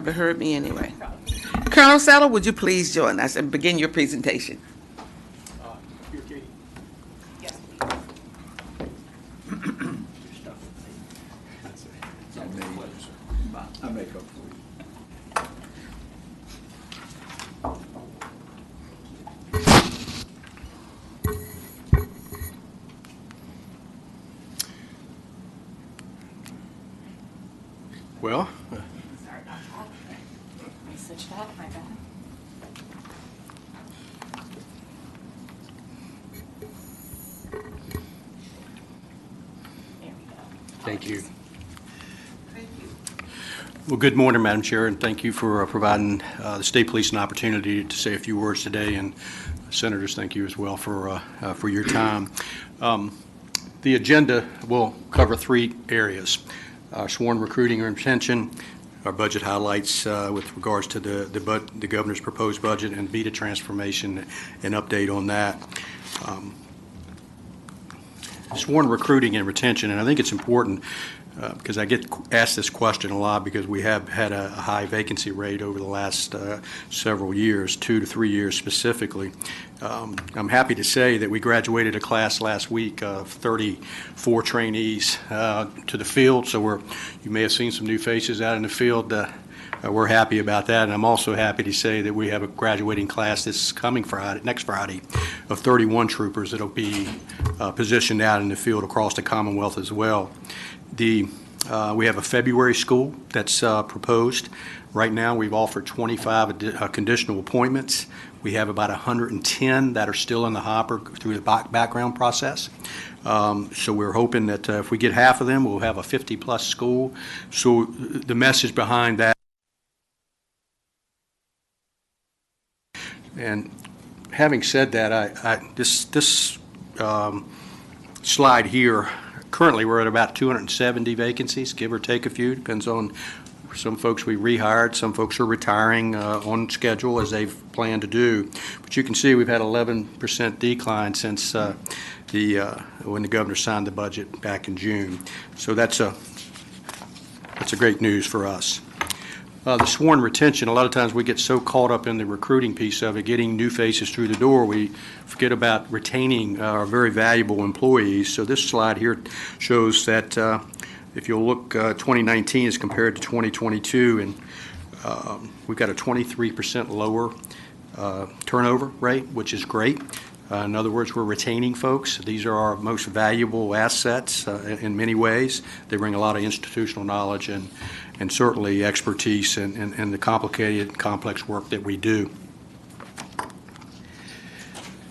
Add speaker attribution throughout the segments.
Speaker 1: But heard me anyway. Colonel Settle, would you please join us and begin your presentation?
Speaker 2: Here, Katie.
Speaker 3: Yes,
Speaker 2: I make up for you. Well,
Speaker 3: sorry about that. Let me switch that. My bad. There we go.
Speaker 2: thank you.
Speaker 1: Thank you.
Speaker 2: Well, good morning, Madam Chair, and thank you for providing the State Police an opportunity to say a few words today. And Senators, thank you as well for your time. The agenda will cover three areas: sworn recruiting and retention, our budget highlights with regards to the governor's proposed budget, and beta transformation, and update on that. Sworn recruiting and retention, and I think it's important because I get asked this question a lot because we have had a high vacancy rate over the last several years, 2 to 3 years specifically. I'm happy to say that we graduated a class last week of 34 trainees to the field, so you may have seen some new faces out in the field. We're happy about that, and I'm also happy to say that we have a graduating class this coming Friday, next Friday, of 31 troopers that will be positioned out in the field across the Commonwealth as well. We have a February school that's proposed. Right now, we've offered 25 conditional appointments. We have about 110 that are still in the hopper through the background process. So we're hoping that if we get half of them, we'll have a 50-plus school. So the message behind that. And having said that, this slide here, currently we're at about 270 vacancies, give or take a few, depends on some folks we rehired, some folks are retiring on schedule as they've planned to do. But you can see we've had 11% decline since when the governor signed the budget back in June. So that's a great news for us. The sworn retention, a lot of times we get so caught up in the recruiting piece of it, getting new faces through the door, we forget about retaining our very valuable employees. So this slide here shows that if you'll look 2019 as compared to 2022, and we've got a 23% lower turnover rate, which is great. In other words, we're retaining folks. These are our most valuable assets in many ways. They bring a lot of institutional knowledge and certainly expertise in the complicated, complex work that we do.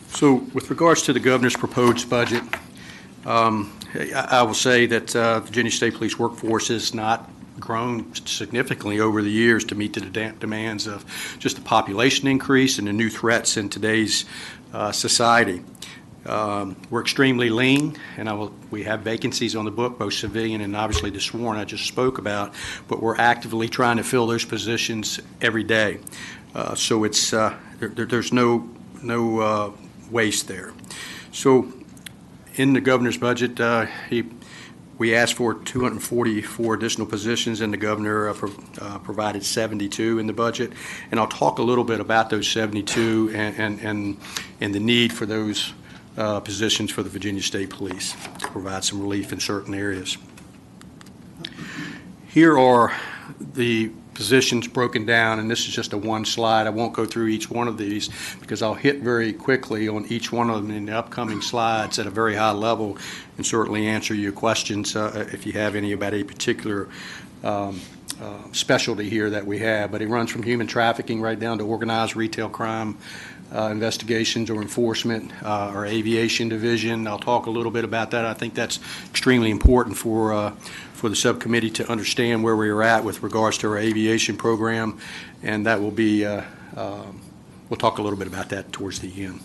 Speaker 2: So with regards to the governor's proposed budget, I will say that Virginia State Police workforce has not grown significantly over the years to meet the demands of just the population increase and the new threats in today's society. We're extremely lean, and we have vacancies on the book, both civilian and obviously the sworn I just spoke about, but we're actively trying to fill those positions every day. So it's there's no waste there. So in the governor's budget, we asked for 244 additional positions, and the governor provided 72 in the budget. And I'll talk a little bit about those 72 and the need for those positions for the Virginia State Police to provide some relief in certain areas. Here are the positions broken down, and this is just a one slide. I won't go through each one of these because I'll hit very quickly on each one of them in the upcoming slides at a very high level, and certainly answer your questions if you have any about a particular specialty here that we have. But it runs from human trafficking right down to organized retail crime investigations or enforcement, our aviation division. I'll talk a little bit about that. I think that's extremely important for the subcommittee to understand where we are at with regards to our aviation program, and that will be, we'll talk a little bit about that towards the end.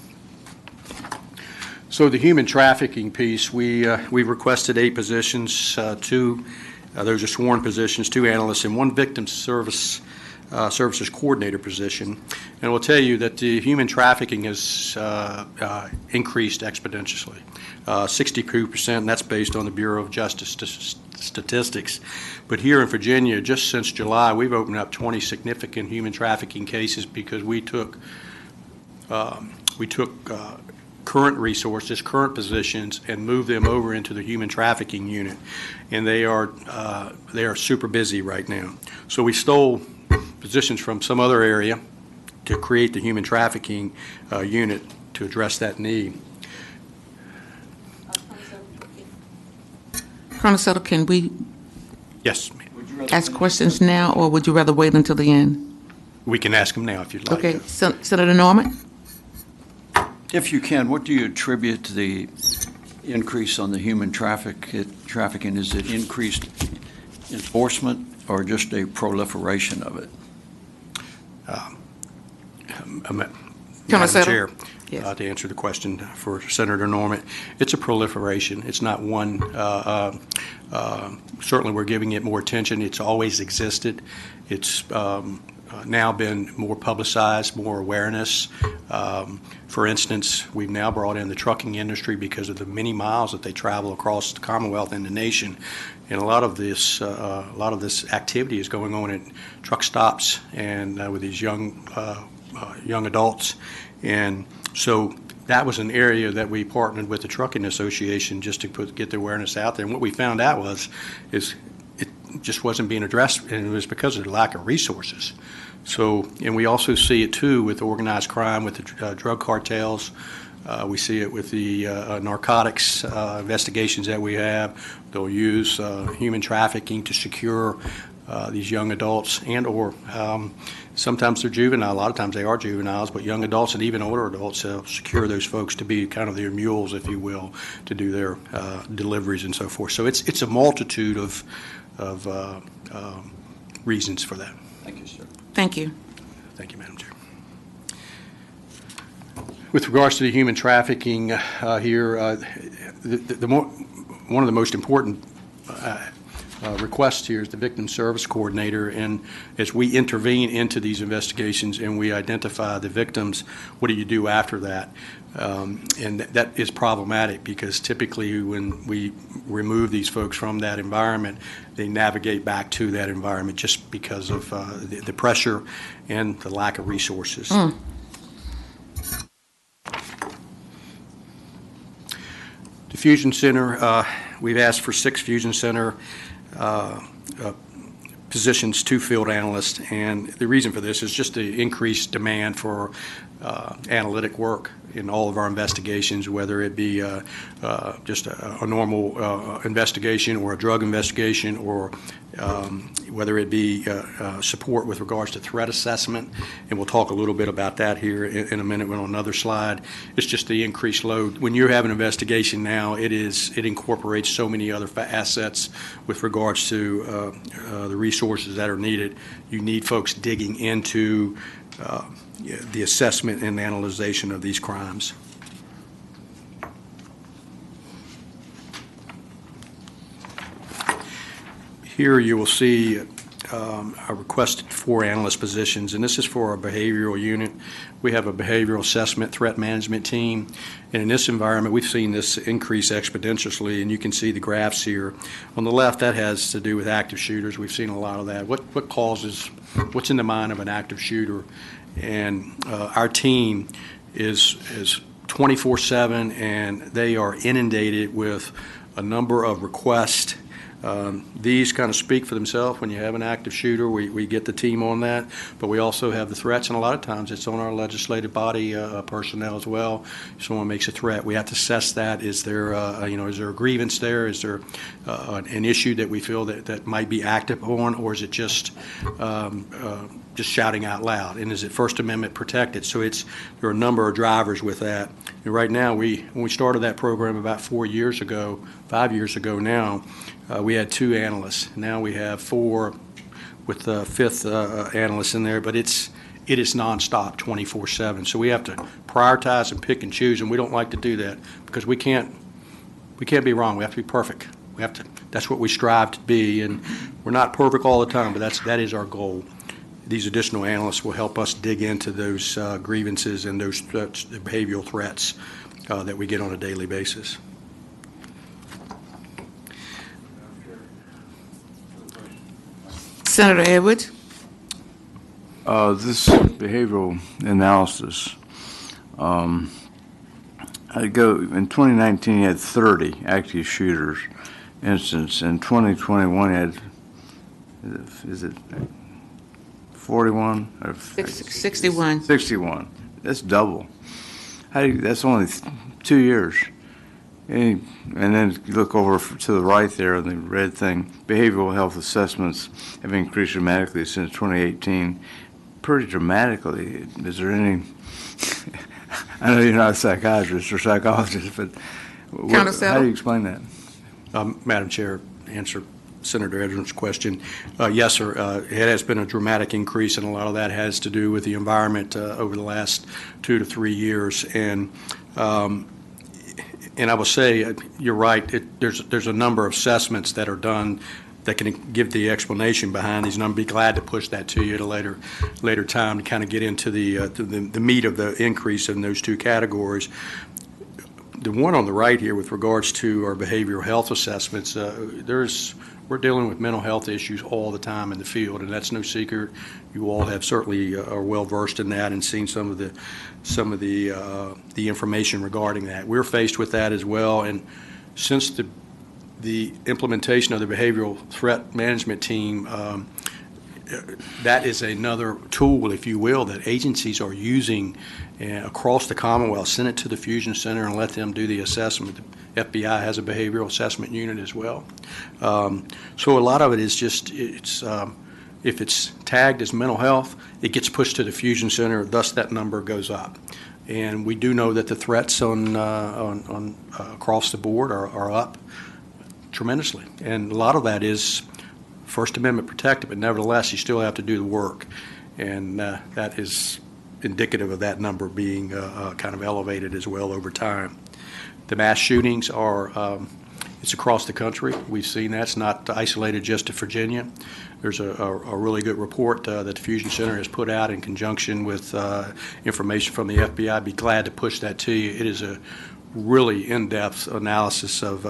Speaker 2: So the human trafficking piece, we requested 8 positions, 2, those are sworn positions, 2 analysts, and 1 victim services coordinator position. And we'll tell you that the human trafficking has increased exponentially, 62%, and that's based on the Bureau of Justice statistics. But here in Virginia, just since July, we've opened up 20 significant human trafficking cases because we took current resources, current positions, and moved them over into the human trafficking unit, and they are super busy right now. So we stole positions from some other area to create the human trafficking unit to address that need.
Speaker 1: Colonel Settle, can we
Speaker 2: Yes, ma'am.
Speaker 1: ask questions now, or would you rather wait until the end?
Speaker 2: We can ask them now if you'd like.
Speaker 1: Okay, Senator Norman?
Speaker 4: If you can, what do you attribute the increase on the human trafficking? Is it increased enforcement or just a proliferation of it?
Speaker 2: Madam
Speaker 1: Settle?
Speaker 2: Chair,
Speaker 1: Yes.
Speaker 2: to answer the question for Senator Norman, it's a proliferation. It's not one. Certainly, we're giving it more attention. It's always existed. It's now been more publicized, more awareness. For instance, we've now brought in the trucking industry because of the many miles that they travel across the Commonwealth and the nation, and a lot of this activity is going on at truck stops and with these young adults, and so that was an area that we partnered with the Trucking Association just to get the awareness out there. And what we found out is it just wasn't being addressed, and it was because of the lack of resources. So, and we also see it too with organized crime, with the drug cartels. We see it with the narcotics investigations that we have. They'll use human trafficking to secure these young adults, and or sometimes they're juvenile. A lot of times they are juveniles, but young adults and even older adults secure those folks to be kind of their mules, if you will, to do their deliveries and so forth. So it's a multitude of reasons for that.
Speaker 4: Thank you, sir.
Speaker 1: Thank you.
Speaker 2: Thank you, Madam Chair. With regards to the human trafficking here, one of the most important request here is the Victim Service Coordinator, and as we intervene into these investigations and we identify the victims, what do you do after that? And that is problematic because typically when we remove these folks from that environment, they navigate back to that environment just because of the pressure and the lack of resources. The Fusion Center, we've asked for 6 Fusion Center positions, 2 field analysts, and the reason for this is just the increased demand for analytic work in all of our investigations, whether it be just a normal investigation or a drug investigation, or whether it be support with regards to threat assessment, and we'll talk a little bit about that here in a minute on another slide. It's just the increased load. When you have an investigation now, it incorporates so many other assets with regards to the resources that are needed. You need folks digging into the assessment and analyzation of these crimes. Here you will see a requested 4 analyst positions, and this is for our behavioral unit. We have a behavioral assessment threat management team, and in this environment we've seen this increase exponentially, and you can see the graphs here. On the left, that has to do with active shooters. We've seen a lot of that. What's in the mind of an active shooter? And our team is 24/7, and they are inundated with a number of requests. These kind of speak for themselves. When you have an active shooter, we get the team on that, but we also have the threats, and a lot of times it's on our legislative body personnel as well. If someone makes a threat, we have to assess that. Is there is there a grievance there? Is there an issue that we feel that might be acted upon, or is it just shouting out loud? And is it First Amendment protected? So there are a number of drivers with that. And right now, when we started that program about 5 years ago now, we had 2 analysts. Now we have 4 with the 5th analyst in there, but it is nonstop 24/7. So we have to prioritize and pick and choose, and we don't like to do that because we can't be wrong. We have to be perfect. That's what we strive to be, and we're not perfect all the time, but that is our goal. These additional analysts will help us dig into those grievances and those behavioral threats that we get on a daily basis.
Speaker 1: Senator Edwards.
Speaker 5: This behavioral analysis, in 2019, you had 30 active shooters incidents. In 2021, you had, is it 41? Or
Speaker 1: 61.
Speaker 5: 61. That's double. That's only 2 years. And then you look over to the right there in the red thing, behavioral health assessments have increased dramatically since 2018. Pretty dramatically. Is there any, I know you're not a psychiatrist or psychologist, but how do you explain that?
Speaker 2: Madam Chair, answer Senator Edwards' question. Yes, sir. It has been a dramatic increase, and a lot of that has to do with the environment over the last 2 to 3 years. And I will say, you're right. There's a number of assessments that are done that can give the explanation behind these, and I'll be glad to push that to you at a later time to kind of get into the meat of the increase in those two categories. The one on the right here with regards to our behavioral health assessments, we're dealing with mental health issues all the time in the field, and that's no secret. You all have certainly are well versed in that and seen some of the information regarding that. We're faced with that as well, and since the implementation of the behavioral threat management team, that is another tool, if you will, that agencies are using across the Commonwealth. Send it to the Fusion Center and let them do the assessment. The FBI has a behavioral assessment unit as well. So a lot of it is just, if it's tagged as mental health, it gets pushed to the Fusion Center, thus that number goes up. And we do know that the threats on across the board are up tremendously. And a lot of that is First Amendment protected, but nevertheless, you still have to do the work. And that is indicative of that number being kind of elevated as well over time. The mass shootings are, it's across the country. We've seen that. It's not isolated just to Virginia. There's a really good report that the Fusion Center has put out in conjunction with information from the FBI. I'd be glad to push that to you. It is a really in-depth analysis of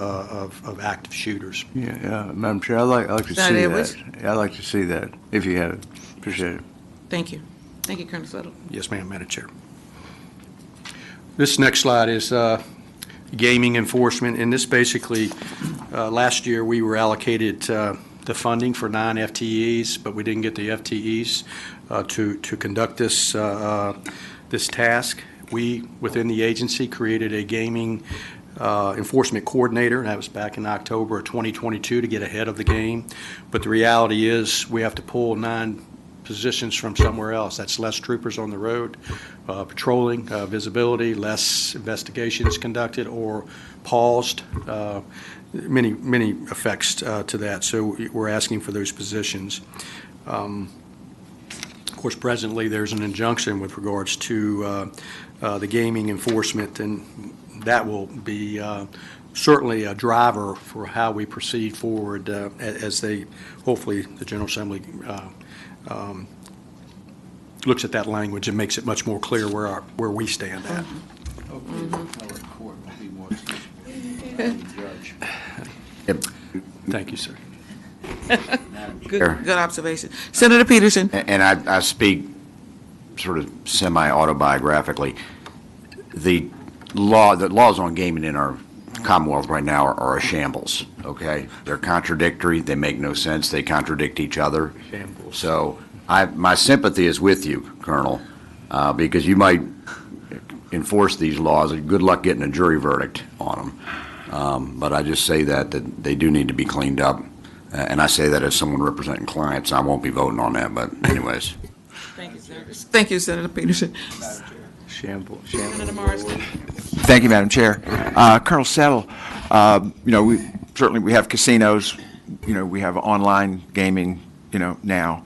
Speaker 2: active shooters.
Speaker 5: Yeah, Madam Chair, I'd like to see that. I'd like to see that, if you have it. Appreciate it.
Speaker 1: Thank you. Thank you, Colonel Settle.
Speaker 2: Yes, ma'am, Madam Chair. This next slide is gaming enforcement, and this basically, last year we were allocated the funding for 9 FTEs, but we didn't get the FTEs to conduct this this task. We, within the agency, created a gaming enforcement coordinator. That was back in October of 2022 to get ahead of the game. But the reality is we have to pull 9 positions from somewhere else. That's less troopers on the road, patrolling, visibility, less investigations conducted or paused. Many effects to that. So we're asking for those positions. Of course, presently there's an injunction with regards to the gaming enforcement, and that will be certainly a driver for how we proceed forward as they, hopefully, the General Assembly looks at that language and makes it much more clear where we stand at. Thank you, sir.
Speaker 1: Good observation. Senator Peterson.
Speaker 6: And I speak sort of semi-autobiographically. The laws on gaming in our Commonwealth right now are a shambles, okay? They're contradictory. They make no sense. They contradict each other.
Speaker 2: Shambles.
Speaker 6: So my sympathy is with you, Colonel, because you might enforce these laws. Good luck getting a jury verdict on them. But I just say that they do need to be cleaned up. And I say that as someone representing clients. I won't be voting on that, but anyways.
Speaker 1: Thank you, Senator. Thank you, Senator Peterson.
Speaker 5: Shambles.
Speaker 1: Senator Marsden.
Speaker 7: Thank you, Madam Chair. Colonel Settle, we certainly have casinos, we have online gaming, now,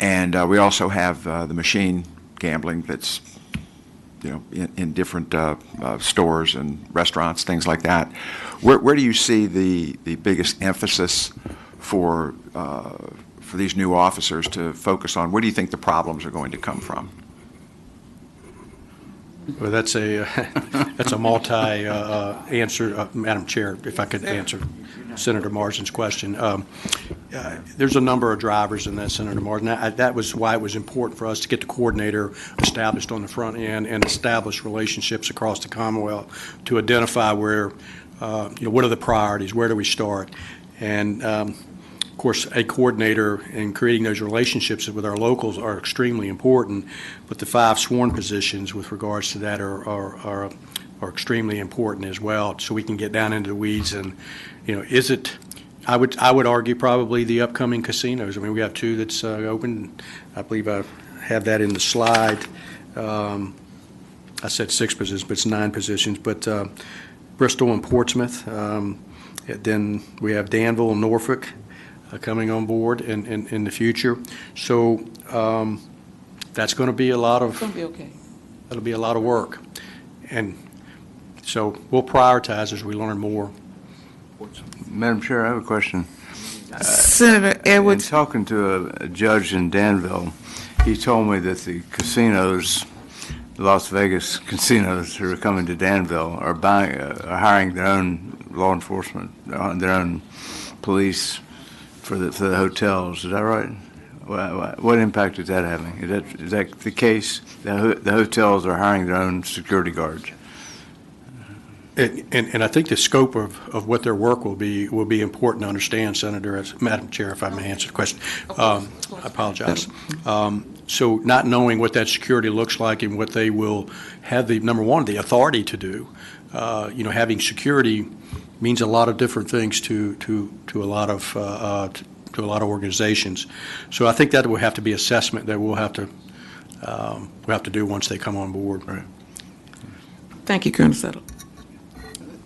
Speaker 7: and we also have the machine gambling that's, in different stores and restaurants, things like that. Where do you see the biggest emphasis for these new officers to focus on? Where do you think the problems are going to come from?
Speaker 2: Well, that's a multi answer, Madam Chair, if I could answer. Senator Marsden's question. There's a number of drivers in that, Senator Marsden. That was why it was important for us to get the coordinator established on the front end and establish relationships across the Commonwealth to identify where, what are the priorities, where do we start? And of course, a coordinator in creating those relationships with our locals are extremely important, but the 5 sworn positions with regards to that are extremely important as well, so we can get down into the weeds. And is it? I would argue probably the upcoming casinos. I mean, we have 2 that's open. I believe I have that in the slide. I said 6 positions, but it's 9 positions. But Bristol and Portsmouth. Then we have Danville and Norfolk coming on board in the future. So that's going to be a lot of.
Speaker 1: It's going to be okay.
Speaker 2: That'll be a lot of work, and so we'll prioritize as we learn more.
Speaker 5: Madam Chair, I have a question.
Speaker 1: Senator
Speaker 5: In
Speaker 1: Edwards.
Speaker 5: talking to a judge in Danville, he told me that the casinos, Las Vegas casinos who are coming to Danville are hiring their own law enforcement, their own police for the hotels. Is that right? What impact is that having? Is that the case? The hotels are hiring their own security guards.
Speaker 2: And I think the scope of what their work will be important to understand, Senator. Madam Chair, if I may answer the question. I apologize. So not knowing what that security looks like and what they will have number one, the authority to do. Having security means a lot of different things to a lot of organizations. So I think that will have to be assessment that we'll have to do once they come on board.
Speaker 5: Right.
Speaker 1: Thank you, Colonel Settle.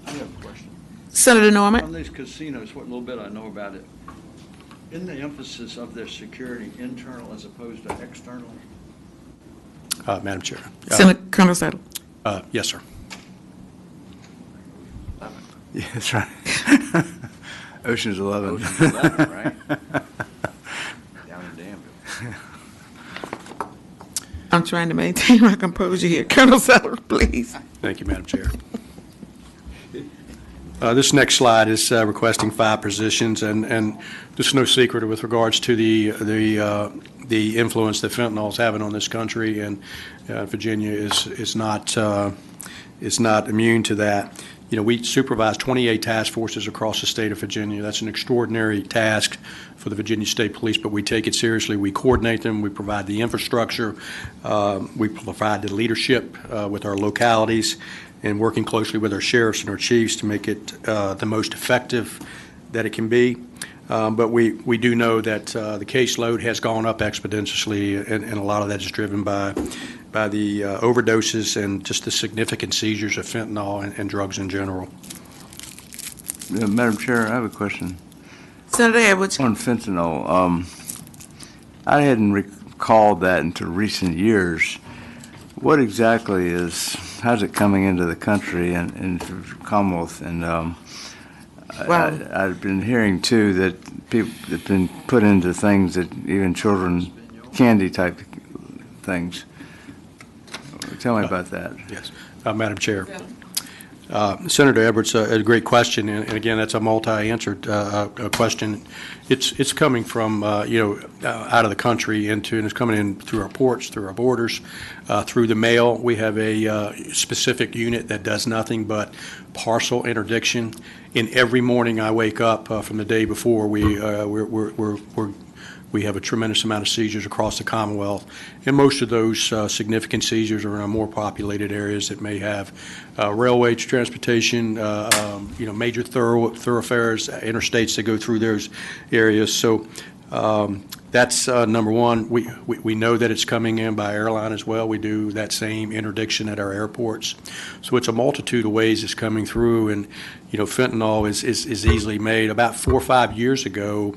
Speaker 4: I have a question.
Speaker 1: Senator Norman.
Speaker 4: On these casinos, what little bit I know about it, isn't the emphasis of their security internal as opposed to external?
Speaker 2: Madam Chair.
Speaker 1: Senator Colonel Settle.
Speaker 2: Yes, sir.
Speaker 5: Yeah, that's right. Ocean's 11.
Speaker 4: Ocean's 11, right? Down in Danville.
Speaker 1: I'm trying to maintain my composure here. Colonel Settle, please.
Speaker 2: Thank you, Madam Chair. This next slide is requesting 5 positions, and this is no secret with regards to the influence that fentanyl is having on this country, and Virginia is not immune to that. We supervise 28 task forces across the state of Virginia. That's an extraordinary task for the Virginia State Police, but we take it seriously. We coordinate them. We provide the infrastructure. We provide the leadership with our localities, and working closely with our sheriffs and our chiefs to make it the most effective that it can be. But we do know that the caseload has gone up exponentially, and a lot of that is driven by the overdoses and just the significant seizures of fentanyl and drugs in general.
Speaker 5: Madam Chair, I have a question.
Speaker 1: Senator Edwards.
Speaker 5: On fentanyl, I hadn't recalled that until recent years. What exactly how's it coming into the country and the Commonwealth? And I've been hearing, too, that people have been put into things that even children, candy-type things. Tell me about that.
Speaker 2: Yes. Madam Chair. Senator Edwards, a great question, and again, that's a multi-answered question. It's coming from out of the country and it's coming in through our ports, through our borders, through the mail. We have a specific unit that does nothing but parcel interdiction. And every morning I wake up from the day before, we have a tremendous amount of seizures across the Commonwealth, and most of those significant seizures are in our more populated areas that may have railway transportation, major thoroughfares, interstates that go through those areas. So that's number one. We know that it's coming in by airline as well. We do that same interdiction at our airports. So it's a multitude of ways it's coming through, and fentanyl is easily made. About 4 or 5 years ago,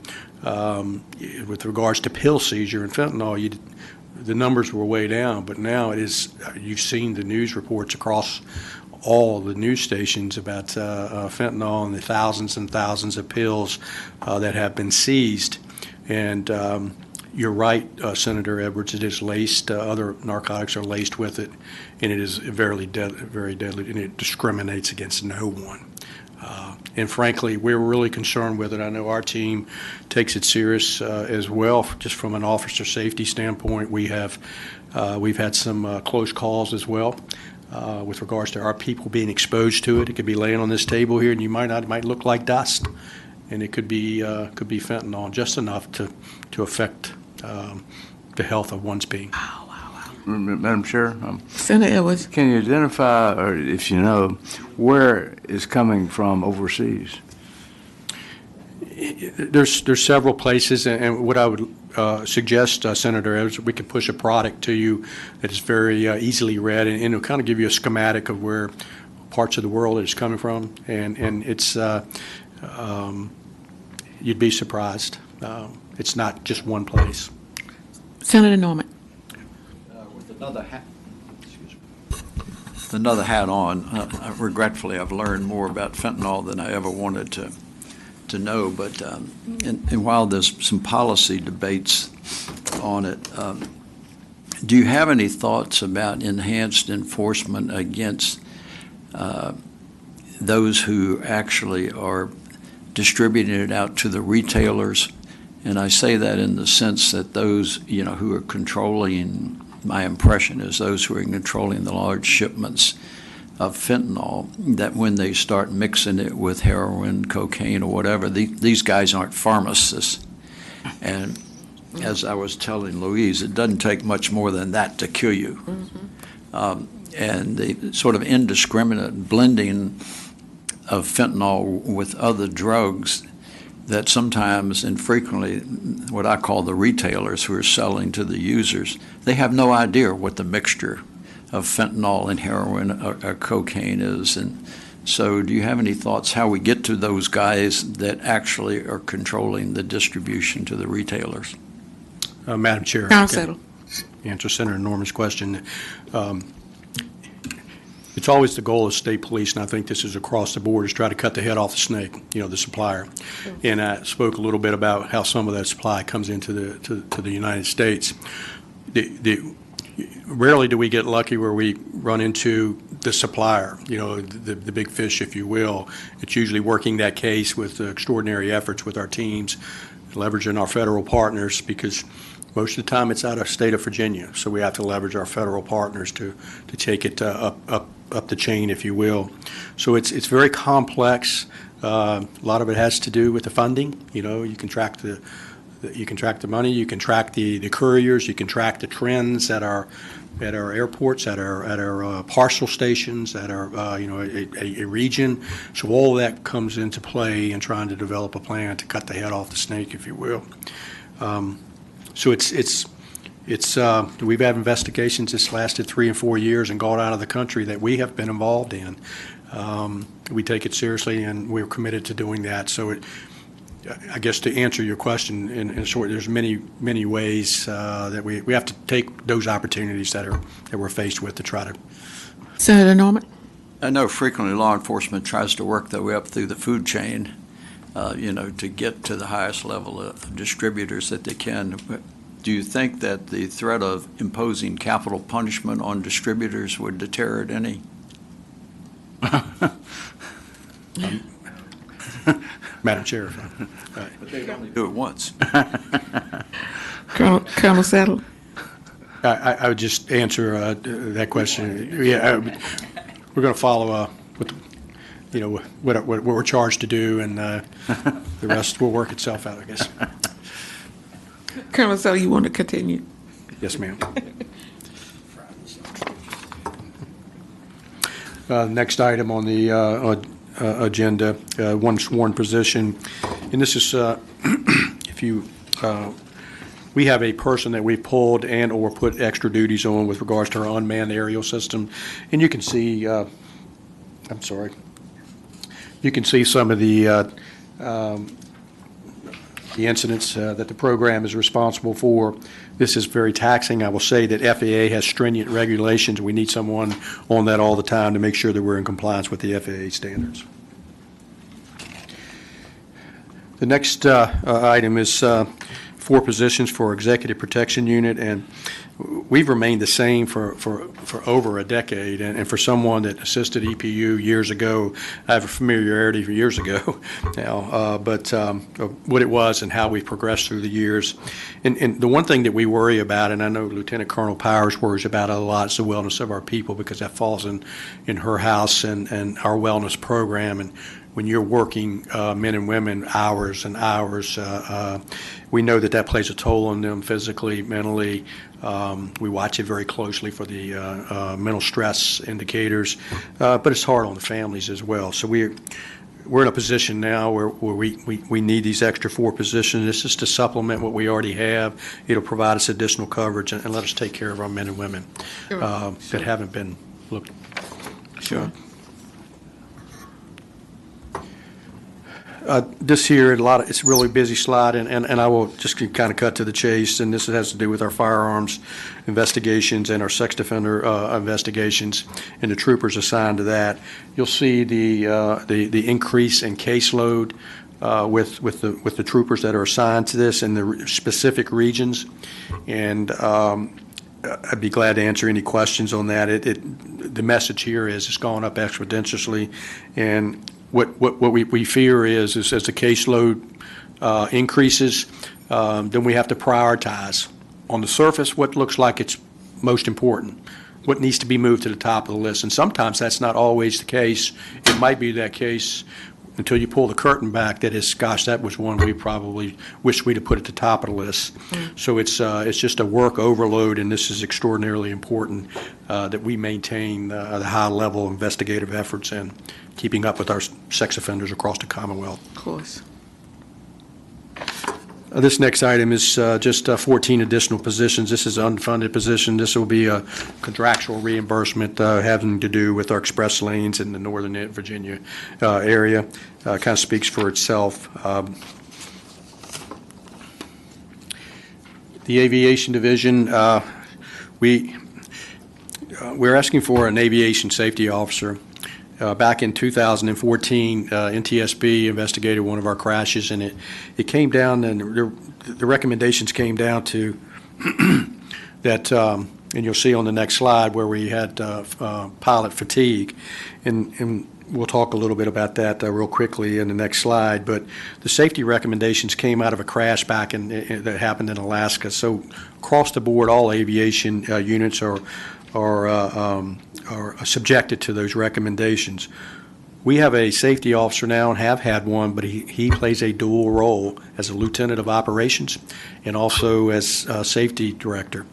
Speaker 2: with regards to pill seizure and fentanyl, the numbers were way down, but now you've seen the news reports across all the news stations about fentanyl and the thousands and thousands of pills that have been seized. And you're right, Senator Edwards, it is laced, other narcotics are laced with it, and it is very deadly, and it discriminates against no one. And frankly, we're really concerned with it. I know our team takes it serious as well, just from an officer safety standpoint. We've had some close calls as well with regards to our people being exposed to it. It could be laying on this table here, and it might look like dust, and it could be fentanyl, just enough to affect the health of one's being.
Speaker 5: Madam Chair,
Speaker 1: Senator Edwards.
Speaker 5: can you identify, or if you know, where it's coming from overseas?
Speaker 2: There's several places, and what I would suggest, Senator, is we could push a product to you that is very easily read, and it'll kind of give you a schematic of where parts of the world it's coming from, and it's you'd be surprised. It's not just one place.
Speaker 1: Senator Norman.
Speaker 4: With another hat on, regretfully, I've learned more about fentanyl than I ever wanted to know. But and while there's some policy debates on it, do you have any thoughts about enhanced enforcement against those who actually are distributing it out to the retailers? And I say that in the sense that those, who are controlling, my impression is those who are controlling the large shipments of fentanyl, that when they start mixing it with heroin, cocaine, or whatever, these guys aren't pharmacists. And as I was telling Louise, it doesn't take much more than that to kill you. And the sort of indiscriminate blending of fentanyl with other drugs that sometimes and frequently what I call the retailers who are selling to the users, they have no idea what the mixture of fentanyl and heroin or cocaine is. And so do you have any thoughts how we get to those guys that actually are controlling the distribution to the retailers?
Speaker 2: Madam Chair.
Speaker 1: Council.
Speaker 2: Answer Senator Norman's question. It's always the goal of state police, and I think this is across the board, is try to cut the head off the snake, the supplier. And I spoke a little bit about how some of that supply comes into the United States. Rarely do we get lucky where we run into the supplier, the big fish, if you will. It's usually working that case with extraordinary efforts with our teams, leveraging our federal partners, because most of the time it's out of state of Virginia, so we have to leverage our federal partners to take it up the chain, if you will. So it's very complex. A lot of it has to do with the funding. You can track the money, you can track the couriers, you can track the trends at our airports, at our parcel stations, at our a region. So all of that comes into play in trying to develop a plan to cut the head off the snake, if you will. So we've had investigations that's lasted 3 and 4 years and gone out of the country that we have been involved in. We take it seriously, and we're committed to doing that. So I guess to answer your question in short, there's many ways that we have to take those opportunities that we're faced with to try to.
Speaker 1: Senator Norman.
Speaker 4: I know frequently law enforcement tries to work their way up through the food chain, to get to the highest level of distributors that they can. Do you think that the threat of imposing capital punishment on distributors would deter it any?
Speaker 2: Madam Chair.
Speaker 4: But they only do it once.
Speaker 1: Colonel Settle.
Speaker 2: I would just answer that question. Yeah, we're going to follow what we're charged to do, and the rest will work itself out, I guess.
Speaker 1: Colonel Settle, you want to continue?
Speaker 2: Yes, ma'am. Next item on the agenda, one sworn position, and this is we have a person that we pulled and or put extra duties on with regards to our unmanned aerial system, and you can see you can see some of the incidents that the program is responsible for. This is very taxing. I will say that FAA has stringent regulations. We need someone on that all the time to make sure that we're in compliance with the FAA standards. The next item is 4 positions for Executive Protection Unit, and we've remained the same for over a decade, and for someone that assisted EPU years ago, I have a familiarity for years ago now, but what it was and how we've progressed through the years. And the one thing that we worry about, and I know Lieutenant Colonel Powers worries about it a lot, is the wellness of our people, because that falls in her house and our wellness program. And when you're working men and women hours and hours, we know that plays a toll on them physically, mentally. We watch it very closely for the mental stress indicators, but it's hard on the families as well. So we're in a position now where we need these extra 4 positions. This is to supplement what we already have. It'll provide us additional coverage and let us take care of our men and women that haven't been looked.
Speaker 1: Sure.
Speaker 2: This here, it's a really busy slide, and I will just kind of cut to the chase, and this has to do with our firearms investigations and our sex offender investigations and the troopers assigned to that. You'll see the increase in caseload with the troopers that are assigned to this in the specific regions, and I'd be glad to answer any questions on that. The message here is it's gone up exponentially, and what we fear is as the caseload increases, then we have to prioritize. On the surface, what looks like it's most important, what needs to be moved to the top of the list. And sometimes that's not always the case. It might be that case until you pull the curtain back that is, gosh, that was one we probably wish we'd have put at the top of the list. So it's just a work overload, and this is extraordinarily important that we maintain the high level of investigative efforts and keeping up with our sex offenders across the Commonwealth.
Speaker 1: Of course.
Speaker 2: This next item is just 14 additional positions. This is an unfunded position. This will be a contractual reimbursement having to do with our express lanes in the Northern Virginia area. Kind of speaks for itself. The Aviation Division, we're asking for an aviation safety officer. Back in 2014, NTSB investigated one of our crashes, and it came down, and the recommendations came down to that, and you'll see on the next slide where we had pilot fatigue, and we'll talk a little bit about that real quickly in the next slide. But the safety recommendations came out of a crash back that happened in Alaska. So across the board, all aviation units are subjected to those recommendations. We have a safety officer now and have had one, but he plays a dual role as a lieutenant of operations and also as safety director.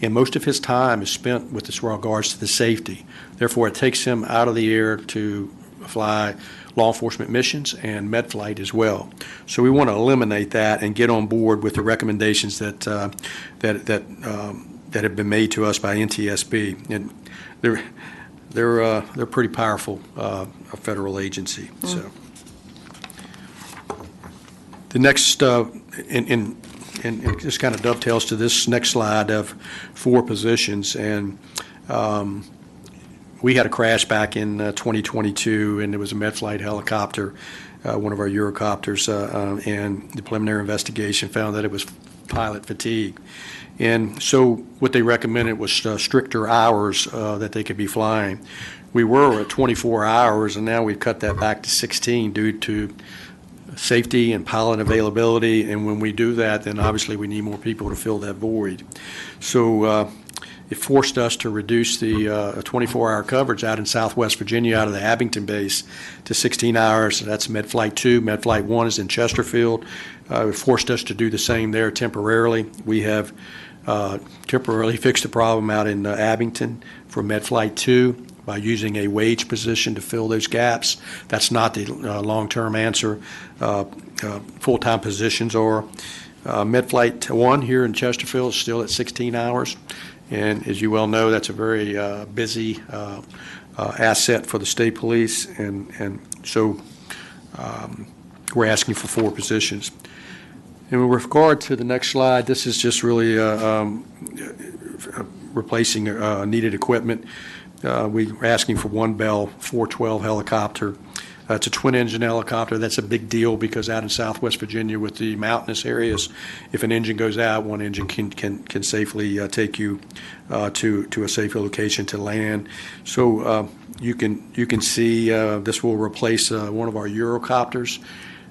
Speaker 2: And most of his time is spent with regards to the safety. Therefore, it takes him out of the air to fly law enforcement missions and med flight as well. So we want to eliminate that and get on board with the recommendations that have been made to us by NTSB, and they're pretty powerful, a federal agency. So the next and this kind of dovetails to this next slide of 4 positions, and we had a crash back in 2022, and it was a med flight helicopter, one of our Eurocopters, and the preliminary investigation found that it was pilot fatigue. And so what they recommended was stricter hours that they could be flying. We were at 24 hours, and now we've cut that back to 16 due to safety and pilot availability. And when we do that, then obviously we need more people to fill that void. So it forced us to reduce the 24-hour coverage out in Southwest Virginia, out of the Abington base, to 16 hours. That's Med Flight 2. Med Flight 1 is in Chesterfield. It forced us to do the same there temporarily. We have temporarily fixed the problem out in Abington for Med Flight 2 by using a wage position to fill those gaps. That's not the long-term answer. Full-time positions are. Med Flight 1 here in Chesterfield is still at 16 hours. And as you well know, that's a very busy asset for the state police. And so we're asking for 4 positions. And with regard to the next slide, this is just really replacing needed equipment. We're asking for 1 Bell 412 helicopter It's a twin-engine helicopter. That's a big deal because out in Southwest Virginia with the mountainous areas, if an engine goes out, one engine can safely take you to a safe location to land. So you can see this will replace one of our Eurocopters.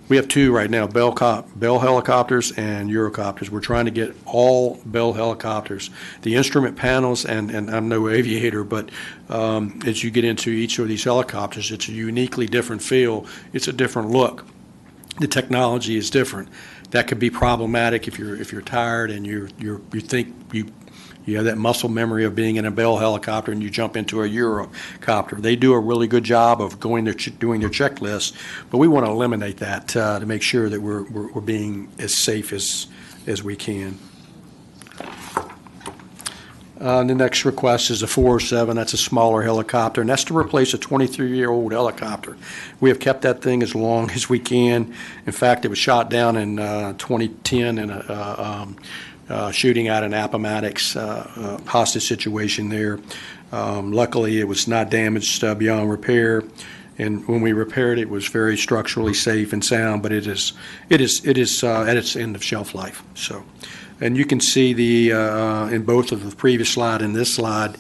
Speaker 2: We have two right now, Bell helicopters and Eurocopters. We're trying to get all Bell helicopters. The instrument panels, and I'm no aviator, but as you get into each of these helicopters, it's a uniquely different feel. It's a different look. The technology is different. That could be problematic if you're tired and you think you have that muscle memory of being in a Bell helicopter and you jump into a Eurocopter. They do a really good job of doing their checklist, but we want to eliminate that to make sure that we're being as safe as we can. The next request is a 407. That's a smaller helicopter, and that's to replace a 23-year-old helicopter. We have kept that thing as long as we can. In fact, it was shot down in 2010 in a shooting out in Appomattox, hostage situation there. Luckily, it was not damaged beyond repair, and when we repaired it, it was very structurally safe and sound. But it is at its end of shelf life. So, and you can see the in both of the previous slide and this slide,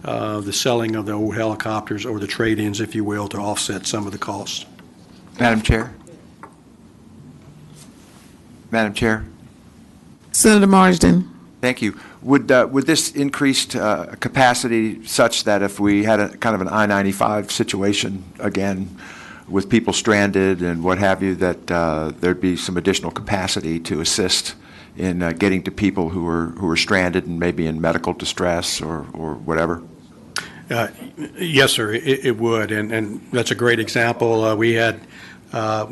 Speaker 2: the selling of the old helicopters or the trade-ins, if you will, to offset some of the costs.
Speaker 7: Madam Chair. Madam Chair.
Speaker 1: Senator Marsden.
Speaker 7: Thank you. Would this increased capacity such that if we had a kind of an I-95 situation again with people stranded and what have you, that there'd be some additional capacity to assist in getting to people who are stranded and maybe in medical distress or whatever?
Speaker 2: Yes, sir, it would, and that's a great example. We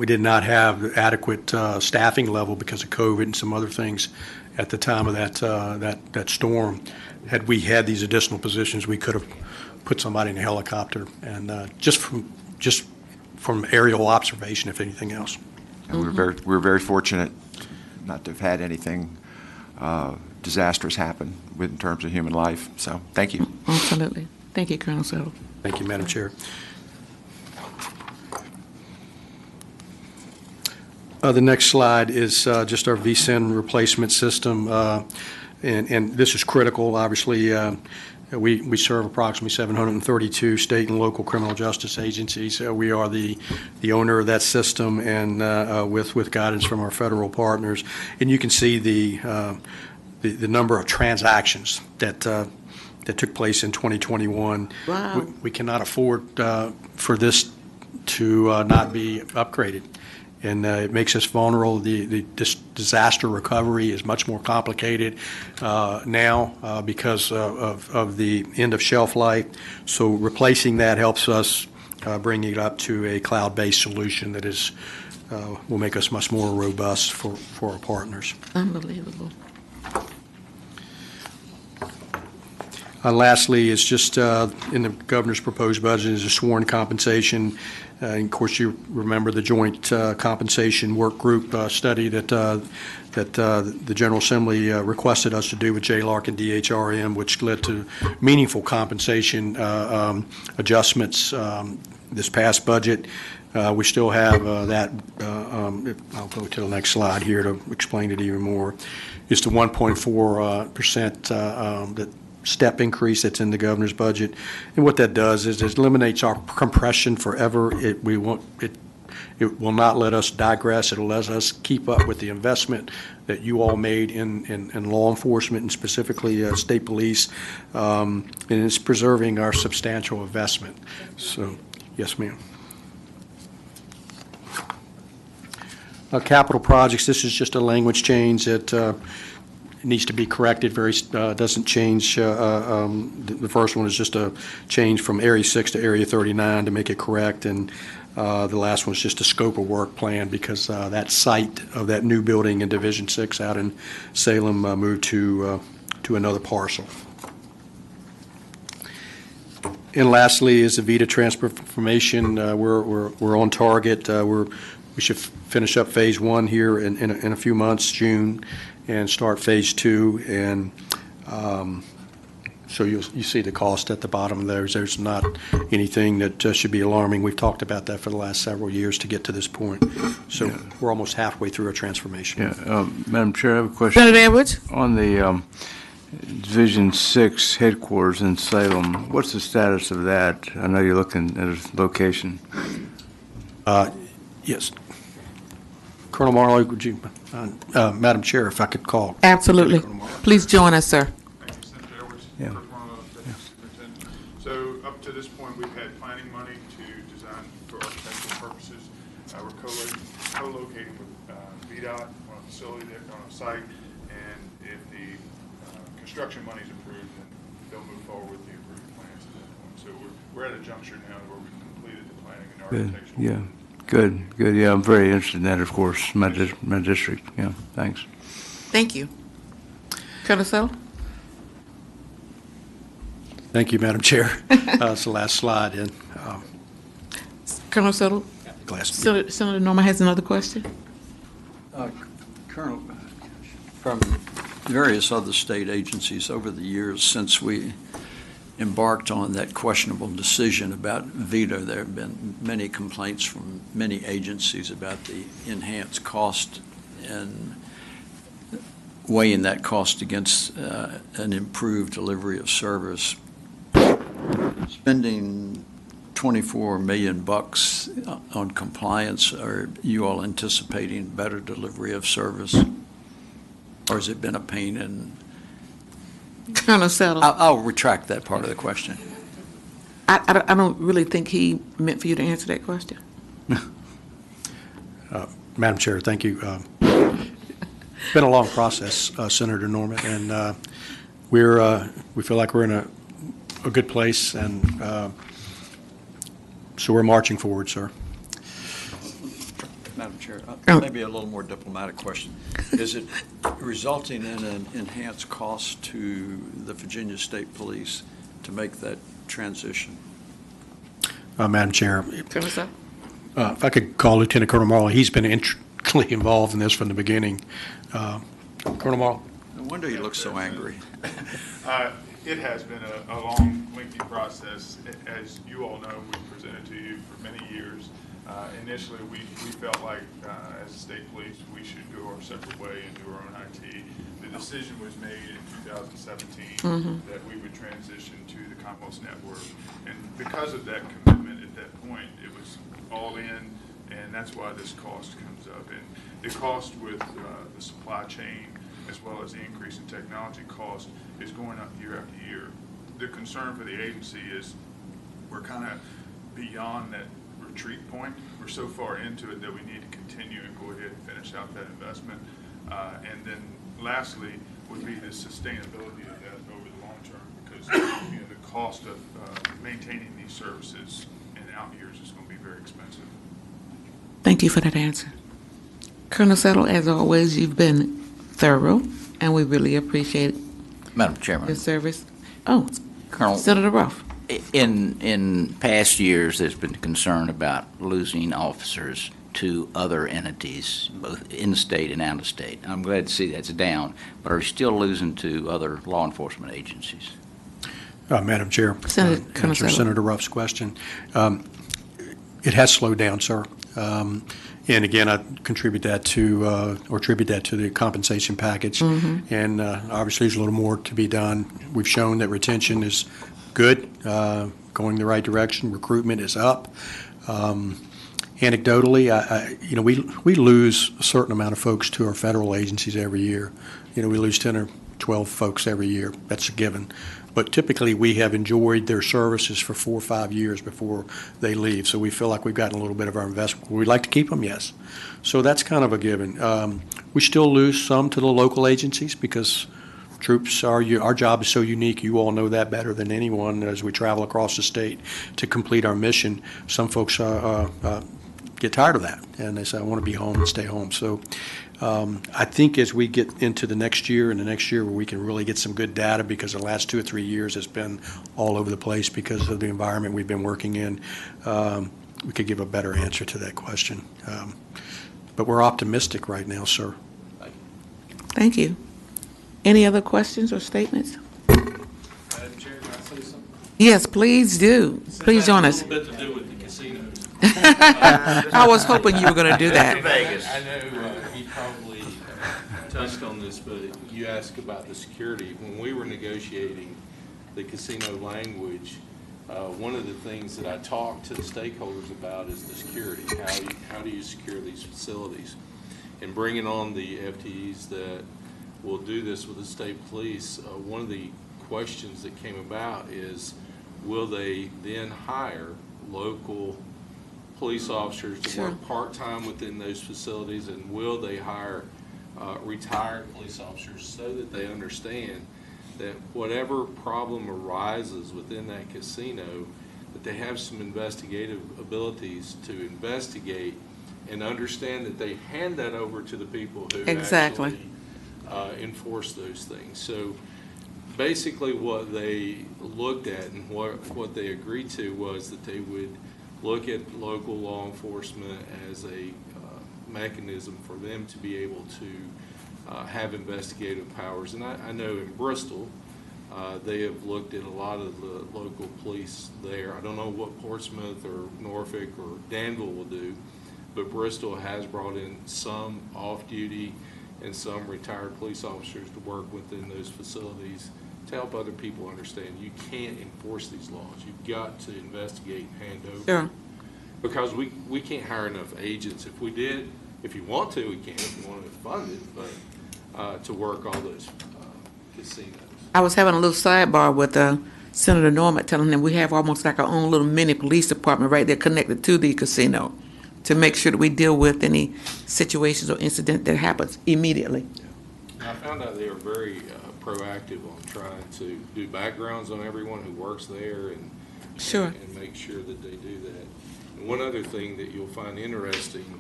Speaker 2: did not have adequate staffing level because of COVID and some other things at the time of that storm. Had we had these additional positions, we could have put somebody in a helicopter, and just from aerial observation, if anything else.
Speaker 7: And we're very fortunate not to have had anything disastrous happen in terms of human life. So, thank you.
Speaker 1: Absolutely. Thank you, Colonel Settle.
Speaker 2: Thank you, Madam Chair. The next slide is just our VSIN replacement system, and this is critical. Obviously, we serve approximately 732 state and local criminal justice agencies. We are the owner of that system, and with guidance from our federal partners. And you can see the number of transactions that took place in 2021.
Speaker 1: Wow.
Speaker 2: We cannot afford for this to not be upgraded. And it makes us vulnerable. This disaster recovery is much more complicated now because of the end of shelf life. So replacing that helps us bring it up to a cloud-based solution that is will make us much more robust for our partners.
Speaker 1: Unbelievable.
Speaker 2: Lastly, it's just in the governor's proposed budget is a sworn compensation. And of course, you remember the joint compensation work group study that the General Assembly requested us to do with JLARC and DHRM, which led to meaningful compensation adjustments this past budget. We still have that. I'll go to the next slide here to explain it even more. It's the 1.4% that step increase that's in the governor's budget, and what that does is it eliminates our compression forever. It will not let us digress. It'll let us keep up with the investment that you all made in law enforcement and specifically state police, and it's preserving our substantial investment. So, yes, ma'am. Capital projects. This is just a language change that. It needs to be corrected. Doesn't change. The first one is just a change from Area 6 to Area 39 to make it correct, and the last one is just a scope of work plan because that site of that new building in Division 6 out in Salem moved to another parcel. And lastly is the VITA transformation. We're on target. We should finish up phase 1 here in a few months, June. And start phase 2, and So you see the cost at the bottom there. There's not anything that should be alarming. We've talked about that for the last several years to get to this point. So we're almost halfway through our transformation.
Speaker 5: Yeah, Madam Chair, I have a question.
Speaker 1: Senator Edwards?
Speaker 5: On the Division 6 headquarters in Salem, what's the status of that? I know you're looking at a location.
Speaker 2: Yes. Colonel Marlowe, would you, Madam Chair, if I could call.
Speaker 1: Absolutely.
Speaker 2: Colonel Marlowe.
Speaker 1: Please join us, sir.
Speaker 8: Thank you, Senator Edwards.
Speaker 5: Yeah.
Speaker 8: First one of the superintendent. So up to this point, we've had planning money to design for architectural purposes. We're co-locating with VDOT on a facility there, on a site, and if the construction money is approved, then they'll move forward with the approved plans at that point. So we're at a juncture now where we've completed the planning and
Speaker 5: Good,
Speaker 8: architectural.
Speaker 5: yeah. Good, yeah, I'm very interested in that, of course, my district, yeah, thanks.
Speaker 1: Thank you. Colonel Settle?
Speaker 2: Thank you, Madam Chair. It's the last slide. And
Speaker 1: Colonel Settle?
Speaker 2: glass.
Speaker 1: Senator Norman has another question.
Speaker 4: Colonel, from various other state agencies over the years since we embarked on that questionable decision about veto, there have been many complaints from many agencies about the enhanced cost and weighing that cost against an improved delivery of service. Spending $24 million on compliance, are you all anticipating better delivery of service? Or has it been a pain in?
Speaker 1: Colonel Settle?
Speaker 4: I'll retract that part of the question.
Speaker 1: I don't really think he meant for you to answer that question.
Speaker 2: Madam Chair, thank you. It's been a long process, Senator Norman, and we feel like we're in a good place, and so we're marching forward, sir.
Speaker 4: Madam Chair, maybe a little more diplomatic question. Is it resulting in an enhanced cost to the Virginia State Police to make that transition?
Speaker 2: Madam Chair,
Speaker 1: Colonel Settle?
Speaker 2: if I could call Lieutenant Colonel Marlowe, he's been intricately involved in this from the beginning. Colonel Marlowe?
Speaker 4: No wonder you look so angry.
Speaker 8: It has been a long, lengthy process. As you all know, we've presented to you for many years. Initially, we felt like, as a state police, we should go our separate way and do our own IT. The decision was made in 2017 that we would transition to the Commonwealth Network. And because of that commitment at that point, it was all in, and that's why this cost comes up. And the cost with the supply chain, as well as the increase in technology cost, is going up year after year. The concern for the agency is we're kind of beyond that retreat point. We're so far into it that we need to continue and go ahead and finish out that investment. And then lastly would be the sustainability of that over the long term, because the cost of maintaining these services in out years is going to be very expensive.
Speaker 1: Thank you for that answer. Colonel Settle, as always, you've been thorough, and we really appreciate
Speaker 9: Madam Chairman,
Speaker 1: your service. Oh,
Speaker 9: Colonel,
Speaker 1: Senator Ruff.
Speaker 9: in past years, there's been concern about losing officers to other entities, both in-state and out-of-state. I'm glad to see that's down, but are we still losing to other law enforcement agencies?
Speaker 2: Madam Chair,
Speaker 1: Colonel
Speaker 2: answer
Speaker 1: Settle.
Speaker 2: Senator Ruff's question. It has slowed down, sir. And again, I attribute that to the compensation package. And obviously, there's a little more to be done. We've shown that retention is good, going the right direction. Recruitment is up. Anecdotally, we lose a certain amount of folks to our federal agencies every year. We lose 10 or 12 folks every year. That's a given. But typically, we have enjoyed their services for 4 or 5 years before they leave. So we feel like we've gotten a little bit of our investment. We'd like to keep them, yes. So that's kind of a given. We still lose some to the local agencies because troops our job is so unique. You all know that better than anyone as we travel across the state to complete our mission. Some folks get tired of that, and they say, I want to be home and stay home. So I think as we get into the next year and the next year where we can really get some good data, because the last 2 or 3 years has been all over the place because of the environment we've been working in, we could give a better answer to that question. But we're optimistic right now, sir.
Speaker 1: Thank you. Any other questions or statements?
Speaker 8: Madam Chair,
Speaker 1: Yes, please do. Please join us.
Speaker 10: A little bit to do with the casinos.
Speaker 1: I was hoping you were going to do that.
Speaker 10: I know he probably touched on this, but you asked about the security. When we were negotiating the casino language, one of the things that I talked to the stakeholders about is the security. How do you secure these facilities? And bringing on the FTEs that will do this with the state police, one of the questions that came about is, will they then hire local police officers to work part-time within those facilities, and will they hire retired police officers so that they understand that whatever problem arises within that casino, that they have some investigative abilities to investigate and understand that they hand that over to the people who
Speaker 1: Exactly.
Speaker 10: actually enforce those things. So basically what they looked at and what they agreed to was that they would look at local law enforcement as a mechanism for them to be able to have investigative powers. And I know in Bristol, they have looked at a lot of the local police there. I don't know what Portsmouth or Norfolk or Danville will do, but Bristol has brought in some off-duty and some retired police officers to work within those facilities to help other people understand you can't enforce these laws. You've got to investigate and hand over.
Speaker 1: Sure.
Speaker 10: Because we can't hire enough agents. If we did, if you want to, we can, if you want to fund it, but to work all those casinos.
Speaker 1: I was having a little sidebar with Senator Norman, telling him we have almost like our own little mini police department right there connected to the casino to make sure that we deal with any situations or incident that happens immediately.
Speaker 10: I found out they are very proactive on trying to do backgrounds on everyone who works there and make sure that they do that. And one other thing that you'll find interesting,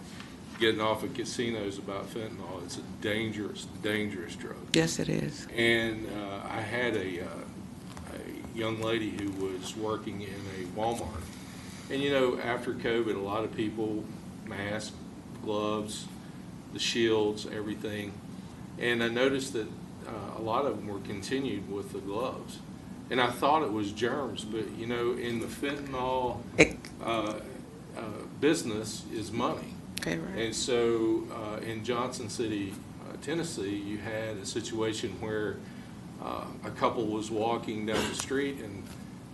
Speaker 10: getting off of casinos about fentanyl, it's a dangerous, dangerous drug.
Speaker 1: Yes, it is.
Speaker 10: And I had a young lady who was working in a Walmart. And you know, after COVID, a lot of people, masks, gloves, the shields, everything. And I noticed that a lot of them were continued with the gloves. And I thought it was germs, but you know, in the fentanyl business is money.
Speaker 1: Okay, right.
Speaker 10: And so in Johnson City, Tennessee, you had a situation where a couple was walking down the street and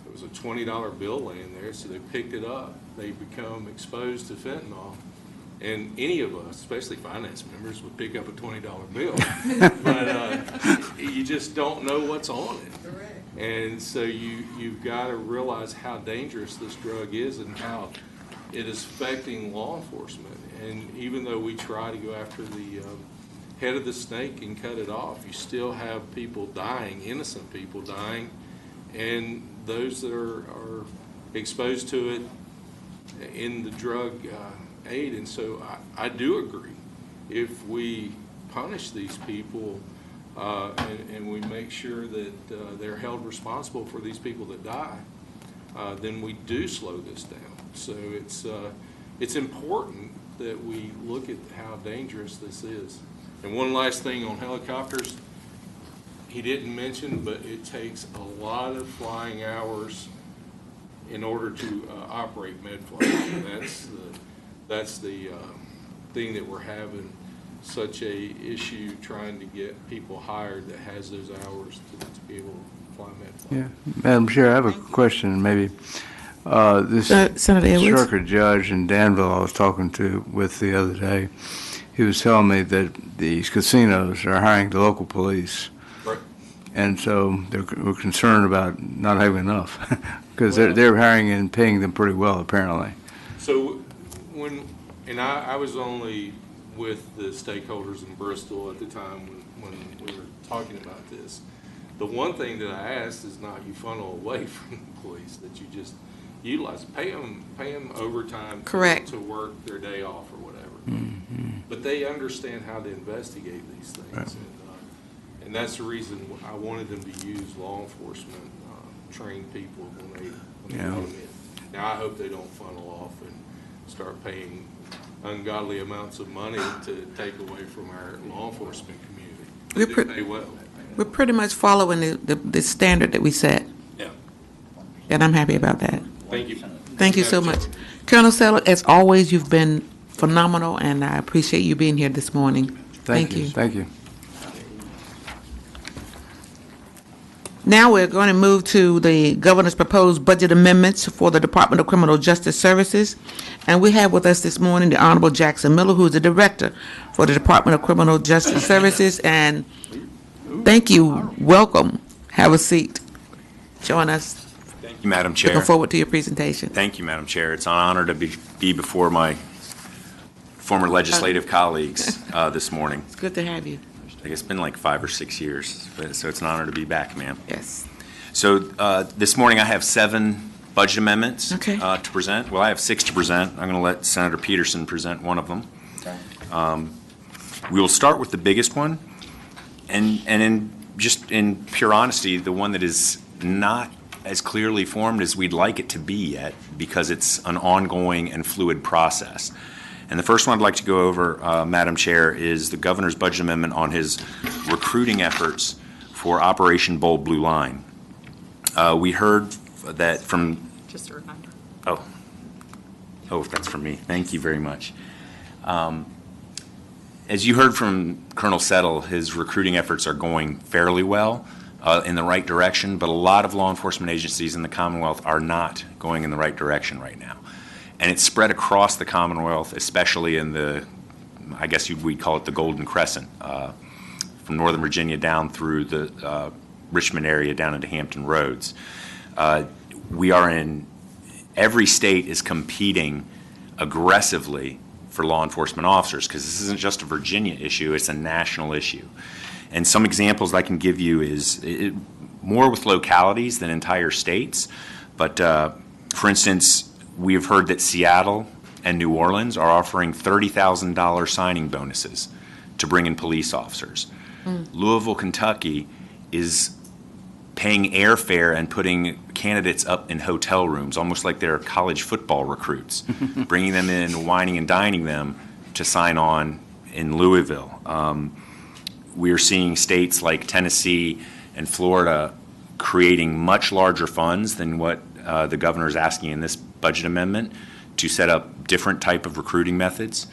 Speaker 10: there was a $20 bill laying there, so they picked it up. They become exposed to fentanyl. And any of us, especially finance members, would pick up a $20 bill. But you just don't know what's on it. Correct. And so you've got to realize how dangerous this drug is and how it is affecting law enforcement. And even though we try to go after the head of the snake and cut it off, you still have people dying, innocent people dying, and those that are exposed to it in the drug aid. And so I do agree, if we punish these people and we make sure that they're held responsible for these people that die, then we do slow this down. So it's important that we look at how dangerous this is. And one last thing on helicopters, he didn't mention, but it takes a lot of flying hours in order to operate MedFlight. That's the thing that we're having such a issue trying to get people hired that has those hours to be able to fly MedFlight.
Speaker 5: Yeah, Madam Chair, I have a question, maybe. This
Speaker 1: Senator Edwards?
Speaker 5: circuit judge in Danville I was talking with the other day, he was telling me that these casinos are hiring the local police.
Speaker 10: Right.
Speaker 5: And so we're concerned about not having enough, because they're hiring and paying them pretty well, apparently.
Speaker 10: So I was only with the stakeholders in Bristol at the time when we were talking about this. The one thing that I asked is not you funnel away from the police, that you just utilize, pay them overtime to work their day off or whatever. Mm-hmm. But they understand how to investigate these things. Right. And that's the reason I wanted them to use law enforcement trained people when they brought them in. Now I hope they don't funnel off and start paying ungodly amounts of money to take away from our law enforcement community. They pay well.
Speaker 1: We're pretty much following the standard that we set.
Speaker 10: Yeah.
Speaker 1: and I'm happy about that.
Speaker 10: Thank you.
Speaker 1: Thank you so much. Colonel Settle, as always, you've been phenomenal, and I appreciate you being here this morning. Thank you.
Speaker 5: Thank you.
Speaker 1: Now we're going to move to the governor's proposed budget amendments for the Department of Criminal Justice Services. And we have with us this morning the Honorable Jackson Miller, who is the Director for the Department of Criminal Justice Services. And thank you. Welcome. Have a seat. Join us.
Speaker 11: Thank you, Madam Chair.
Speaker 1: Looking forward to your presentation.
Speaker 11: Thank you, Madam Chair. It's an honor to be before my former legislative colleagues this morning.
Speaker 1: It's good to have you.
Speaker 11: I guess it's been like 5 or 6 years, so it's an honor to be back, ma'am.
Speaker 1: Yes.
Speaker 11: So this morning I have 7 budget amendments
Speaker 1: Okay.
Speaker 11: to present. Well, I have 6 to present. I'm going to let Senator Peterson present one of them. We will start with the biggest one, and in pure honesty, the one that is not as clearly formed as we'd like it to be yet, because it's an ongoing and fluid process. And the first one I'd like to go over, Madam Chair, is the governor's budget amendment on his recruiting efforts for Operation Bold Blue Line. We heard that from...
Speaker 3: Just a reminder.
Speaker 11: Oh, that's from me. Thank you very much. As you heard from Colonel Settle, his recruiting efforts are going fairly well, in the right direction, but a lot of law enforcement agencies in the Commonwealth are not going in the right direction right now. And it's spread across the Commonwealth, especially in the, I guess we'd call it the Golden Crescent, from Northern Virginia down through the Richmond area down into Hampton Roads. We are in, every state is competing aggressively for law enforcement officers, because this isn't just a Virginia issue, it's a national issue. And some examples I can give you is more with localities than entire states, but for instance, we have heard that Seattle and New Orleans are offering $30,000 signing bonuses to bring in police officers. Louisville, Kentucky is paying airfare and putting candidates up in hotel rooms, almost like they're college football recruits, bringing them in, wining and dining them to sign on in Louisville. We are seeing states like Tennessee and Florida creating much larger funds than what the governor is asking in this budget amendment to set up different type of recruiting methods.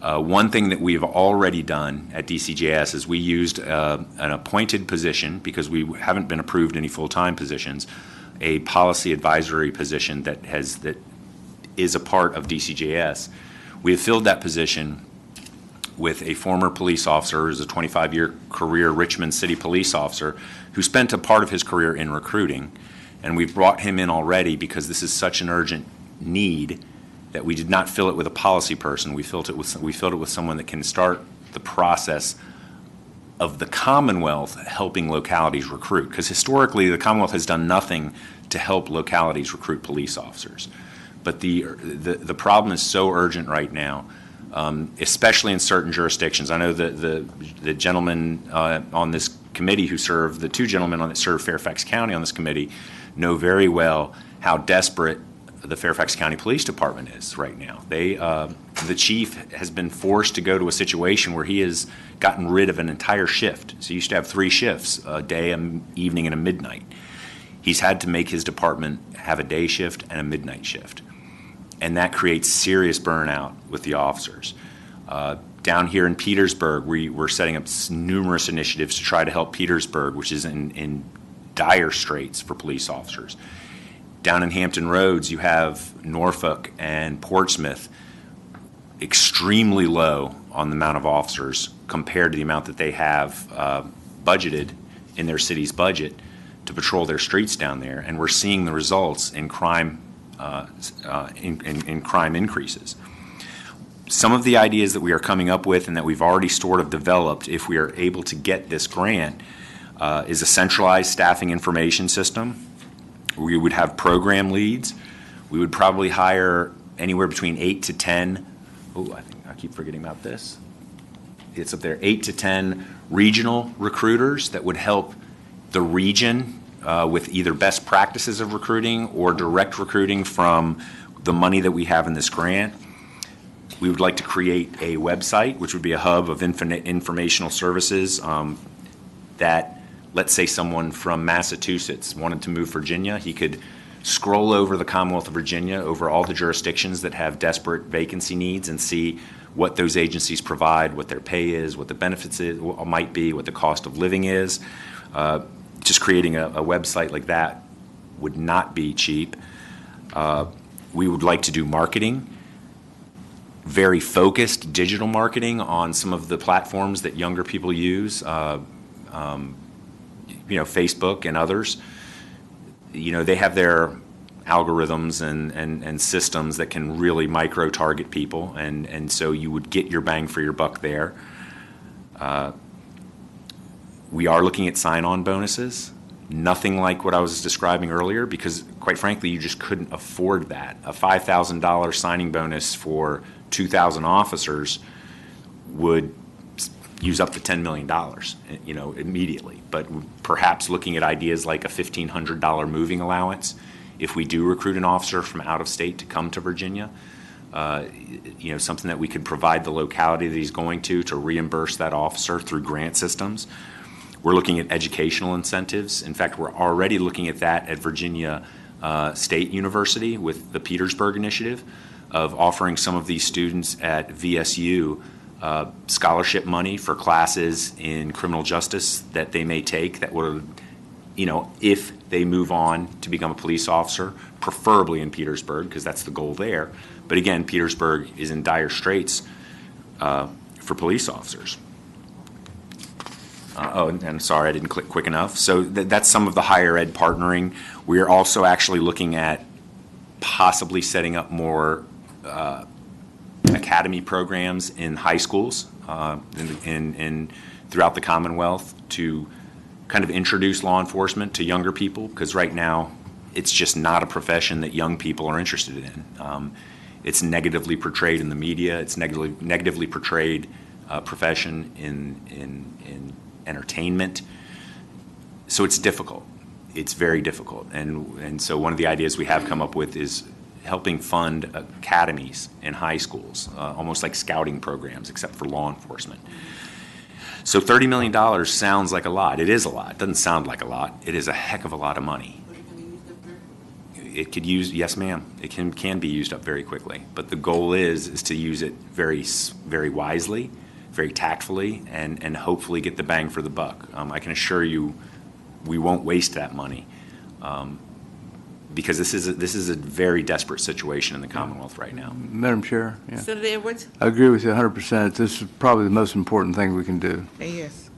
Speaker 11: One thing that we've already done at DCJS is we used an appointed position, because we haven't been approved any full-time positions, a policy advisory position that is a part of DCJS. We have filled that position with a former police officer who's a 25-year career Richmond City police officer who spent a part of his career in recruiting. And we've brought him in already because this is such an urgent need that we did not fill it with a policy person. We filled it with someone that can start the process of the Commonwealth helping localities recruit. Because historically, the Commonwealth has done nothing to help localities recruit police officers. But the problem is so urgent right now, especially in certain jurisdictions. I know that the gentlemen on this committee who serve, the 2 gentlemen that serve Fairfax County on this committee, know very well how desperate the Fairfax County Police Department is right now. The chief has been forced to go to a situation where he has gotten rid of an entire shift. So he used to have 3 shifts, a day, an evening, and a midnight. He's had to make his department have a day shift and a midnight shift. And that creates serious burnout with the officers. Down here in Petersburg, we're setting up numerous initiatives to try to help Petersburg, which is in dire straits for police officers. Down in Hampton Roads, you have Norfolk and Portsmouth extremely low on the amount of officers compared to the amount that they have budgeted in their city's budget to patrol their streets down there, and we're seeing the results in crime in crime increases. Some of the ideas that we are coming up with and that we've already sort of developed, if we are able to get this grant, is a centralized staffing information system. We would have program leads. We would probably hire anywhere between 8 to 10. Oh, I think I keep forgetting about this. It's up there, 8 to 10 regional recruiters that would help the region with either best practices of recruiting or direct recruiting from the money that we have in this grant. We would like to create a website, which would be a hub of informational services that, let's say someone from Massachusetts wanted to move Virginia, he could scroll over the Commonwealth of Virginia, over all the jurisdictions that have desperate vacancy needs, and see what those agencies provide, what their pay is, what the benefits might be, what the cost of living is. Just creating a website like that would not be cheap. We would like to do marketing, very focused digital marketing on some of the platforms that younger people use, Facebook and others. They have their algorithms and systems that can really micro-target people, and so you would get your bang for your buck there. We are looking at sign-on bonuses. Nothing like what I was describing earlier, because quite frankly, you just couldn't afford that. A $5,000 signing bonus for 2,000 officers would use up to $10 million, immediately. But perhaps looking at ideas like a $1,500 moving allowance, if we do recruit an officer from out of state to come to Virginia, something that we could provide the locality that he's going to reimburse that officer through grant systems. We're looking at educational incentives. In fact, we're already looking at that at Virginia State University with the Petersburg Initiative of offering some of these students at VSU scholarship money for classes in criminal justice that they may take that would, if they move on to become a police officer, preferably in Petersburg, because that's the goal there. But again, Petersburg is in dire straits for police officers. And sorry, I didn't click quick enough. So that's some of the higher ed partnering. We are also actually looking at possibly setting up more academy programs in high schools throughout the Commonwealth to kind of introduce law enforcement to younger people, because right now it's just not a profession that young people are interested in. It's negatively portrayed in the media. It's negatively portrayed profession in entertainment. So it's difficult. It's very difficult. And so one of the ideas we have come up with is helping fund academies in high schools, almost like scouting programs, except for law enforcement. So $30 million sounds like a lot. It is a lot. It doesn't sound like a lot. It is a heck of a lot of money. It could use, yes, ma'am, it can be used up very quickly. But the goal is to use it very, very wisely, very tactfully, and hopefully get the bang for the buck. I can assure you we won't waste that money. Because this is a very desperate situation in the Commonwealth right now.
Speaker 5: Madam Chair, yeah.
Speaker 1: Senator Edwards?
Speaker 5: I agree with you 100%. This is probably the most important thing we can do
Speaker 1: Yes.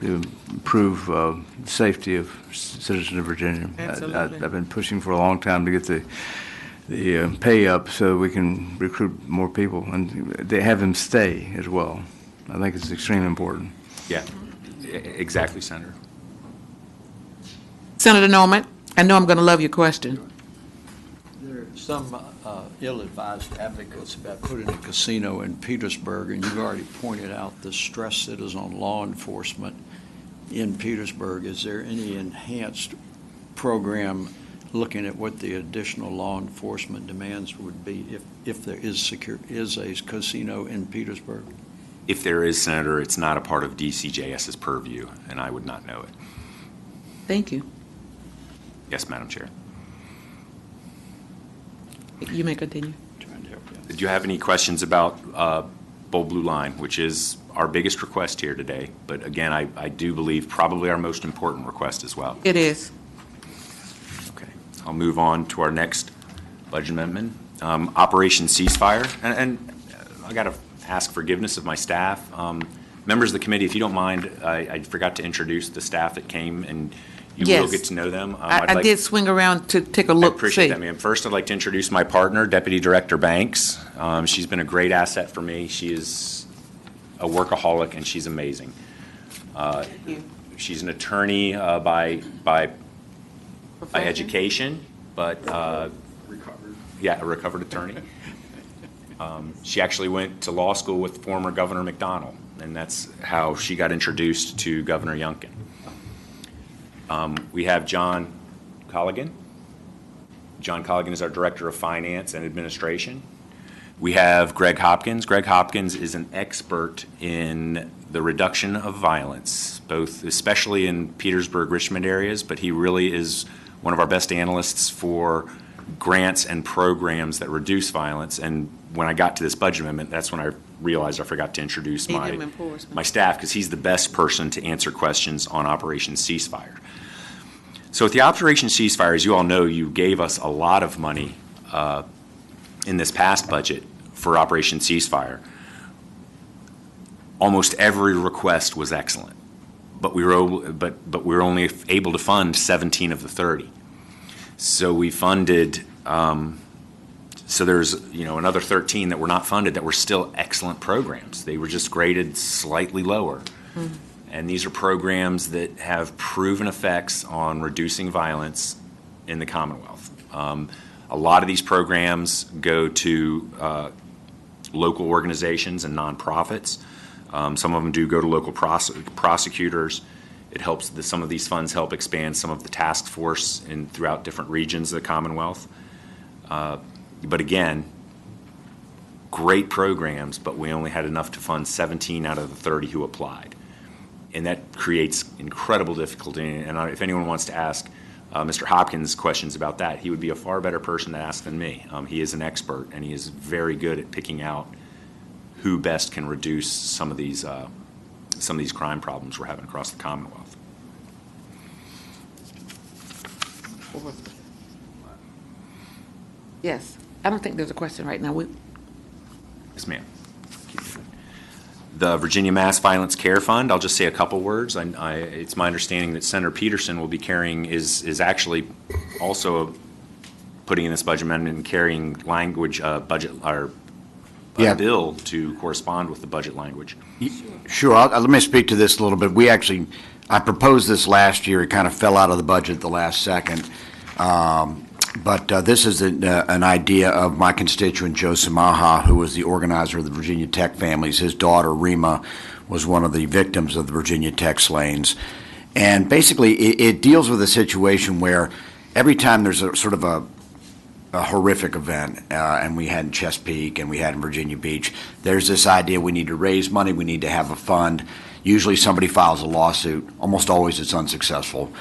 Speaker 5: to improve the safety of citizens of Virginia.
Speaker 1: Absolutely.
Speaker 5: I've been pushing for a long time to get the pay up so we can recruit more people and they have them stay as well. I think it's extremely important.
Speaker 11: Yeah, exactly, Senator.
Speaker 1: Senator Norman, I know I'm going to love your question.
Speaker 4: There are some ill-advised advocates about putting a casino in Petersburg, and you've already pointed out the stress that is on law enforcement in Petersburg. Is there any enhanced program looking at what the additional law enforcement demands would be if there is a casino in Petersburg?
Speaker 11: If there is, Senator, it's not a part of DCJS's purview, and I would not know it.
Speaker 1: Thank you.
Speaker 11: Yes, Madam Chair.
Speaker 1: You may continue.
Speaker 11: Did you have any questions about Bold Blue Line, which is our biggest request here today? But again, I do believe probably our most important request as well.
Speaker 1: It is.
Speaker 11: Okay. I'll move on to our next budget amendment, Operation Ceasefire. And I got to ask forgiveness of my staff. Members of the committee, if you don't mind, I forgot to introduce the staff that came, and you
Speaker 1: Yes.
Speaker 11: will get to know them.
Speaker 1: I did swing around to take a look.
Speaker 11: I appreciate
Speaker 1: see.
Speaker 11: that, ma'am. First, I'd like to introduce my partner, Deputy Director Banks. She's been a great asset for me. She is a workaholic, and she's amazing.
Speaker 1: Thank you.
Speaker 11: She's an attorney by
Speaker 1: Profession?
Speaker 11: education, but yeah, a recovered attorney. She actually went to law school with former Governor McDonnell, and that's how she got introduced to Governor Youngkin. We have John Colligan. John Colligan is our Director of Finance and Administration. We have Greg Hopkins. Greg Hopkins is an expert in the reduction of violence, especially in Petersburg, Richmond areas, but he really is one of our best analysts for grants and programs that reduce violence. And when I got to this budget amendment, that's when I realized I forgot to introduce my staff, because he's the best person to answer questions on Operation Ceasefire. So with the Operation Ceasefire, as you all know, you gave us a lot of money in this past budget for Operation Ceasefire. Almost every request was excellent, but we were only able to fund 17 of the 30. So we funded. So there's another 13 that were not funded that were still excellent programs. They were just graded slightly lower. Mm-hmm. And these are programs that have proven effects on reducing violence in the Commonwealth. A lot of these programs go to local organizations and nonprofits. Some of them do go to local prosecutors. It helps some of these funds help expand some of the task force throughout different regions of the Commonwealth. But again, great programs, but we only had enough to fund 17 out of the 30 who applied. And that creates incredible difficulty. And if anyone wants to ask Mr. Hopkins questions about that, he would be a far better person to ask than me. He is an expert, and he is very good at picking out who best can reduce some of these crime problems we're having across the Commonwealth.
Speaker 1: Yes. I don't think there's a question right now.
Speaker 11: Yes, ma'am. The Virginia Mass Violence Care Fund, I'll just say a couple words. It's my understanding that Senator Peterson will be carrying, is actually also putting in this budget amendment and carrying language, bill to correspond with the budget language.
Speaker 6: Sure. Let me speak to this a little bit. I proposed this last year. It kind of fell out of the budget at the last second. But this is an idea of my constituent, Joe Samaha, who was the organizer of the Virginia Tech families. His daughter, Rima, was one of the victims of the Virginia Tech slayings. And basically, it deals with a situation where every time there's a sort of a horrific event, and we had in Chesapeake and we had in Virginia Beach, there's this idea we need to raise money, we need to have a fund. Usually somebody files a lawsuit. Almost always it's unsuccessful.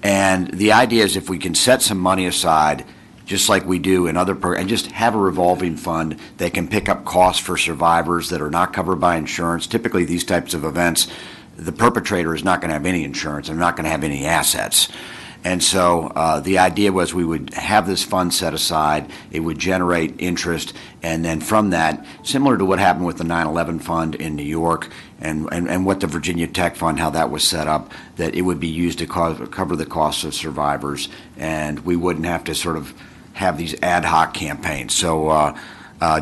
Speaker 6: And the idea is if we can set some money aside, just like we do in other programs, and just have a revolving fund that can pick up costs for survivors that are not covered by insurance. Typically, these types of events, the perpetrator is not going to have any insurance. They're not going to have any assets. And so the idea was we would have this fund set aside, it would generate interest, and then from that, similar to what happened with the 9/11 fund in New York and what the Virginia Tech Fund, how that was set up, that it would be used to cover the costs of survivors, and we wouldn't have to sort of have these ad hoc campaigns. So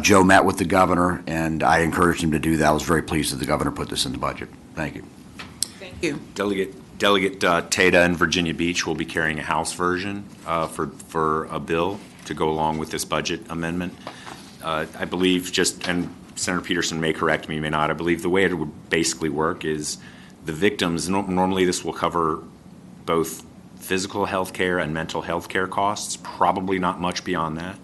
Speaker 6: Joe met with the governor, and I encouraged him to do that. I was very pleased that the governor put this in the budget. Thank you.
Speaker 1: Thank you.
Speaker 11: Delegate Tata in Virginia Beach will be carrying a House version for a bill to go along with this budget amendment. I believe and Senator Peterson may correct me, may not, I believe the way it would basically work is the victims, normally this will cover both physical health care and mental health care costs, probably not much beyond that.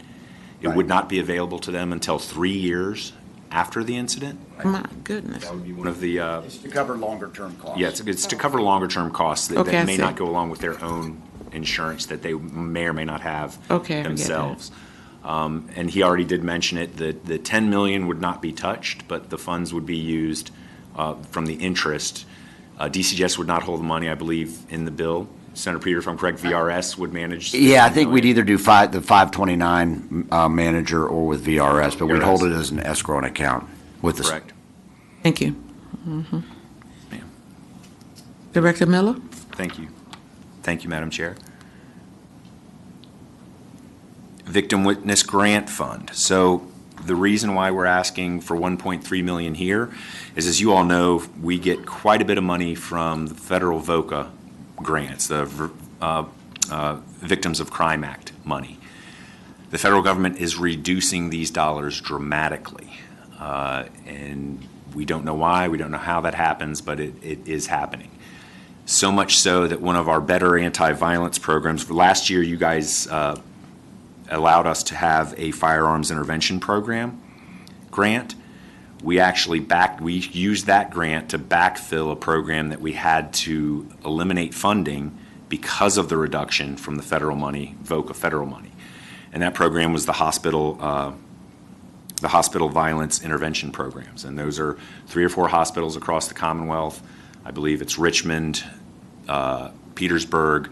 Speaker 11: It would not be available to them until 3 years after the incident.
Speaker 1: My goodness.
Speaker 11: That would be one of the...
Speaker 6: It's to cover longer-term costs.
Speaker 11: Yeah, it's to cover longer-term costs that may
Speaker 1: see.
Speaker 11: not go along with their own insurance that they may or may not have themselves. And he already did mention it, that the $10 million would not be touched, but the funds would be used from the interest. DCGS would not hold the money, I believe, in the bill. Senator Peter, if I'm correct, VRS would manage?
Speaker 6: Yeah, I think we'd either do the 529 manager or with VRS, but we'd hold it as an escrow account with the...
Speaker 11: Correct.
Speaker 1: Thank you. Mm-hmm. Director Miller?
Speaker 11: Thank you. Thank you, Madam Chair. Victim Witness Grant Fund. So the reason why we're asking for $1.3 million here is, as you all know, we get quite a bit of money from the federal VOCA grants, the Victims of Crime Act money. The federal government is reducing these dollars dramatically, and we don't know why, we don't know how that happens, but it is happening. So much so that one of our better anti-violence programs, last year you guys allowed us to have a firearms intervention program grant. We actually used that grant to backfill a program that we had to eliminate funding because of the reduction from the federal money, VOCA federal money. And that program was the hospital violence intervention programs. And those are 3 or 4 hospitals across the Commonwealth. I believe it's Richmond, Petersburg,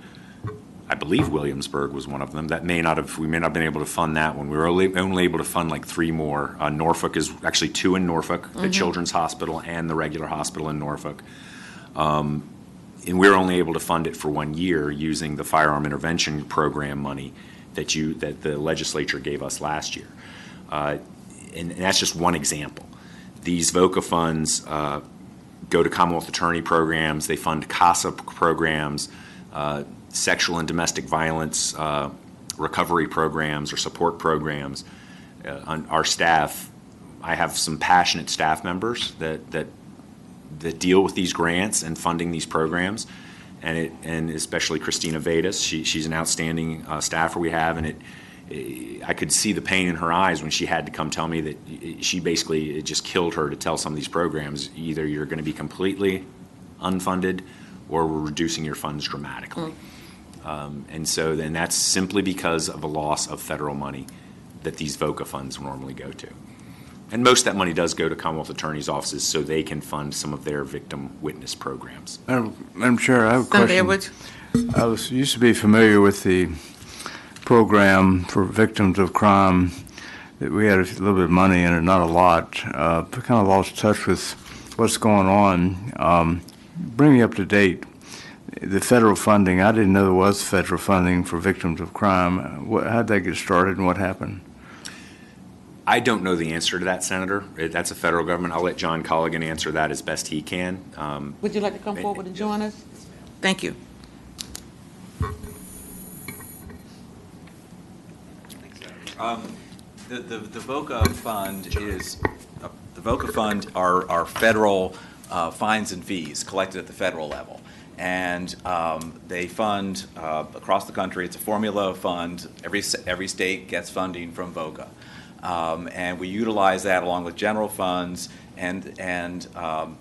Speaker 11: I believe Williamsburg was one of them. We may not have been able to fund that one. We were only able to fund like 3 more. Norfolk is actually 2 in Norfolk, the Children's Hospital and the regular hospital in Norfolk. And we were only able to fund it for 1 year using the firearm intervention program money that the legislature gave us last year. And that's just one example. These VOCA funds go to Commonwealth attorney programs. They fund CASA programs, sexual and domestic violence recovery programs or support programs. On our staff, I have some passionate staff members that deal with these grants and funding these programs, and especially Christina Vedas. She's an outstanding staffer we have, and I could see the pain in her eyes when she had to come tell me that it just killed her to tell some of these programs, either you're going to be completely unfunded or we're reducing your funds dramatically. And so then that's simply because of a loss of federal money that these VOCA funds normally go to. And most of that money does go to Commonwealth attorneys' offices so they can fund some of their victim witness programs.
Speaker 5: Madam Chair, I have a
Speaker 1: Senator
Speaker 5: question.
Speaker 1: Edwards?
Speaker 5: I used to be familiar with the program for victims of crime. That we had a little bit of money in it, not a lot. Kind of lost touch with what's going on. Bring me up to date. The federal funding, I didn't know there was federal funding for victims of crime. How did that get started and what happened?
Speaker 11: I don't know the answer to that, Senator. That's a federal government. I'll let John Colligan answer that as best he can.
Speaker 1: Would you like to come forward and join us? Thank you.
Speaker 12: The VOCA fund is, the VOCA fund are federal fines and fees collected at the federal level. And they fund across the country. It's a formula fund. Every state gets funding from VOCA. And we utilize that along with general funds and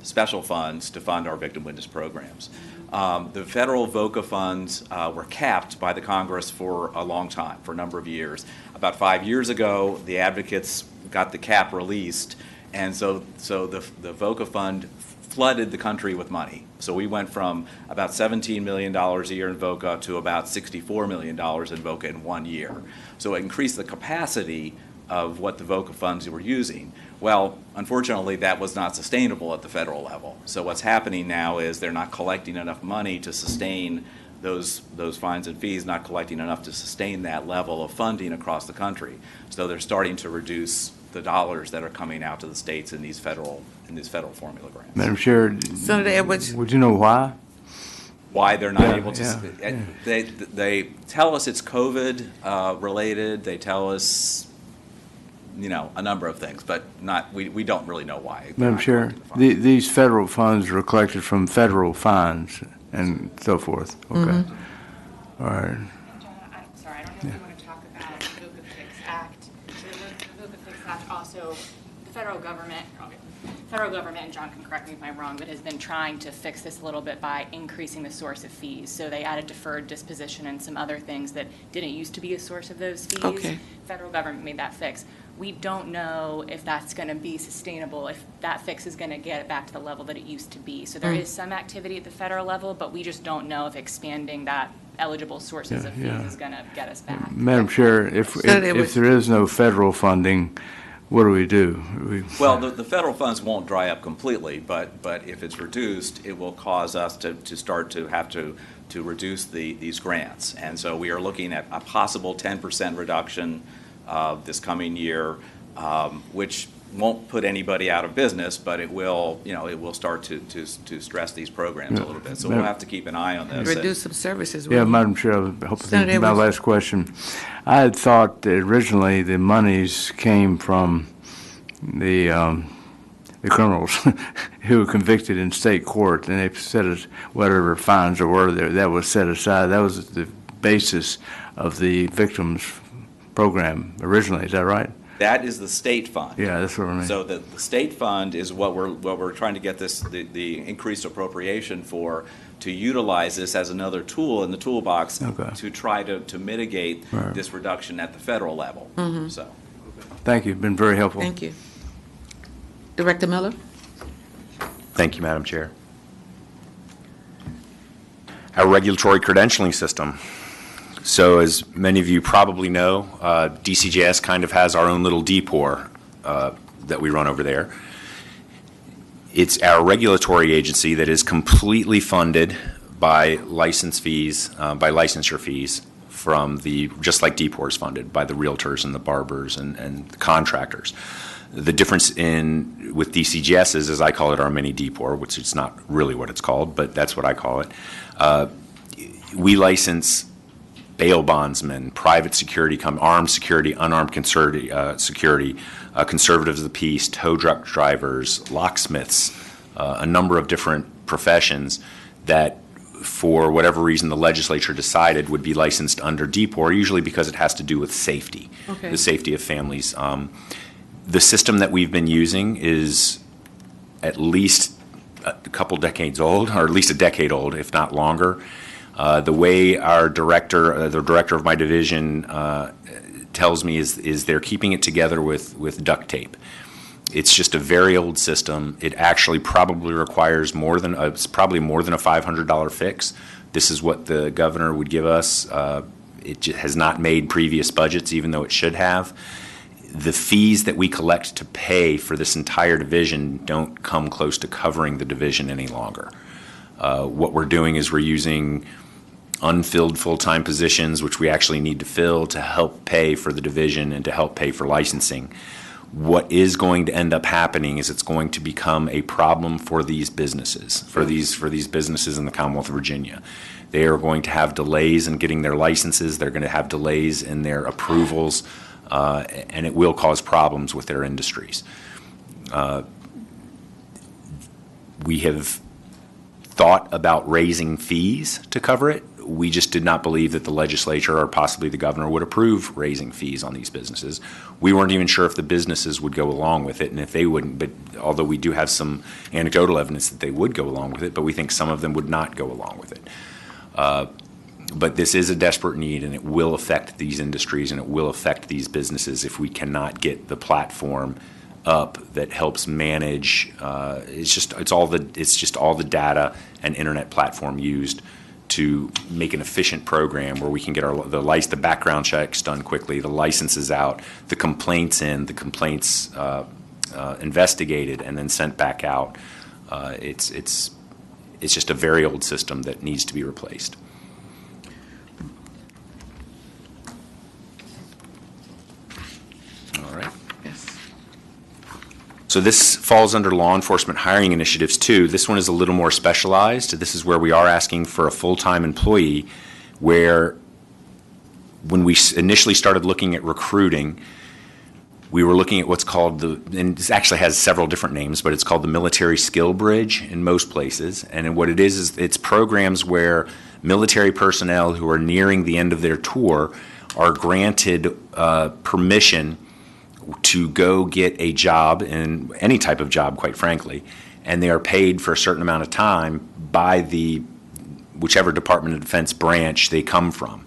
Speaker 12: special funds to fund our victim witness programs. The federal VOCA funds were capped by the Congress for a long time, for a number of years. About 5 years ago, the advocates got the cap released, and so the VOCA fund flooded the country with money. So we went from about $17 million a year in VOCA to about $64 million in VOCA in 1 year. So it increased the capacity of what the VOCA funds were using. Well, unfortunately, that was not sustainable at the federal level. So what's happening now is they're not collecting enough money to sustain those fines and fees, not collecting enough to sustain that level of funding across the country. So they're starting to reduce the dollars that are coming out to the states in these federal formula grants.
Speaker 5: Madam Chair,
Speaker 1: Senator Edwards?
Speaker 5: would you know why?
Speaker 12: Why they're not able to? They tell us it's COVID related. They tell us, a number of things, but we don't really know why.
Speaker 5: Madam Chair, these federal funds are collected from federal fines and so forth. Okay. All right.
Speaker 3: John, I'm sorry, I don't know if you want to talk about the VOCA Fix Act. The VOCA Fix Act also, the federal government, and John can correct me if I'm wrong, but has been trying to fix this a little bit by increasing the source of fees. So they added deferred disposition and some other things that didn't used to be a source of those fees.
Speaker 1: Okay.
Speaker 3: Federal government made that fix. We don't know if that's going to be sustainable, if that fix is going to get it back to the level that it used to be. So there is some activity at the federal level, but we just don't know if expanding that eligible sources of fees is going to get us back.
Speaker 5: Madam Chair, if there is no federal funding, what do we do?
Speaker 12: Well, the federal funds won't dry up completely, but if it's reduced, it will cause us to start to have to reduce these grants. And so we are looking at a possible 10% reduction this coming year, which won't put anybody out of business, but it will start to stress these programs a little bit. So we'll have to keep an eye on this.
Speaker 1: Reduce some services.
Speaker 5: Yeah, Madam Chair, I hope this is my last question. I had thought that originally the monies came from the criminals who were convicted in state court, and they set it, whatever fines or were there, that was set aside. That was the basis of the victims program originally. Is that right?
Speaker 12: That is the state fund.
Speaker 5: Yeah, that's what I mean.
Speaker 12: So the state fund is what we're trying to get the increased appropriation for, to utilize this as another tool in the toolbox
Speaker 5: Okay.
Speaker 12: to try to mitigate
Speaker 5: Right.
Speaker 12: this reduction at the federal level. So.
Speaker 5: Thank you, been very helpful.
Speaker 1: Thank you. Director Miller?
Speaker 11: Thank you, Madam Chair. Our regulatory credentialing system. So as many of you probably know, DCJS kind of has our own little DPOR that we run over there. It's our regulatory agency that is completely funded by license fees, by licensure fees from just like DPOR is funded by the realtors and the barbers and the contractors. The difference with DCJS is, as I call it, our mini DPOR, which is not really what it's called, but that's what I call it. We license bail bondsmen, private security, armed security, unarmed security, conservatives of the peace, tow truck drivers, locksmiths, a number of different professions that, for whatever reason, the legislature decided would be licensed under DPOR, usually because it has to do with safety, the safety of families. The system that we've been using is at least a couple decades old, or at least a decade old, if not longer. The way our director, the director of my division, tells me is they're keeping it together with duct tape. It's just a very old system. It actually probably requires it's probably more than a $500 fix. This is what the governor would give us. It has not made previous budgets, even though it should have. The fees that we collect to pay for this entire division don't come close to covering the division any longer. What we're doing is we're using unfilled full-time positions, which we actually need to fill, to help pay for the division and to help pay for licensing. What is going to end up happening is it's going to become a problem for these businesses, for these businesses in the Commonwealth of Virginia. They are going to have delays in getting their licenses. They're going to have delays in their approvals, and it will cause problems with their industries. We have thought about raising fees to cover it. We just did not believe that the legislature or possibly the governor would approve raising fees on these businesses. We weren't even sure if the businesses would go along with it and if they wouldn't, but although we do have some anecdotal evidence that they would go along with it, but we think some of them would not go along with it. But this is a desperate need, and it will affect these industries and it will affect these businesses if we cannot get the platform up that helps manage. It's just all the data and internet platform used to make an efficient program where we can get the background checks done quickly, the licenses out, the complaints investigated and then sent back out. It's just a very old system that needs to be replaced. All right.
Speaker 1: Yes.
Speaker 11: So this falls under law enforcement hiring initiatives too. This one is a little more specialized. This is where we are asking for a full-time employee, where when we initially started looking at recruiting, we were looking at what's called and this actually has several different names, but it's called the Military Skill Bridge in most places. And what it is it's programs where military personnel who are nearing the end of their tour are granted permission to go get a job, in any type of job, quite frankly, and they are paid for a certain amount of time by whichever Department of Defense branch they come from.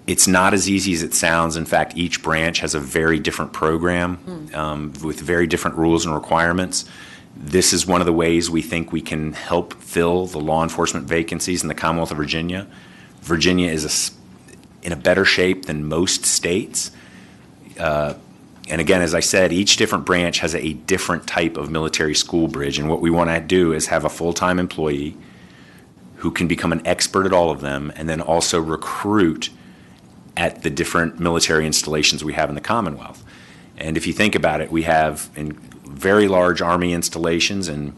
Speaker 11: It's not as easy as it sounds. In fact, each branch has a very different program with very different rules and requirements. This is one of the ways we think we can help fill the law enforcement vacancies in the Commonwealth of Virginia. Virginia is in a better shape than most states. And again, as I said, each different branch has a different type of military school bridge. And what we want to do is have a full-time employee who can become an expert at all of them and then also recruit at the different military installations we have in the Commonwealth. And if you think about it, we have very large Army installations in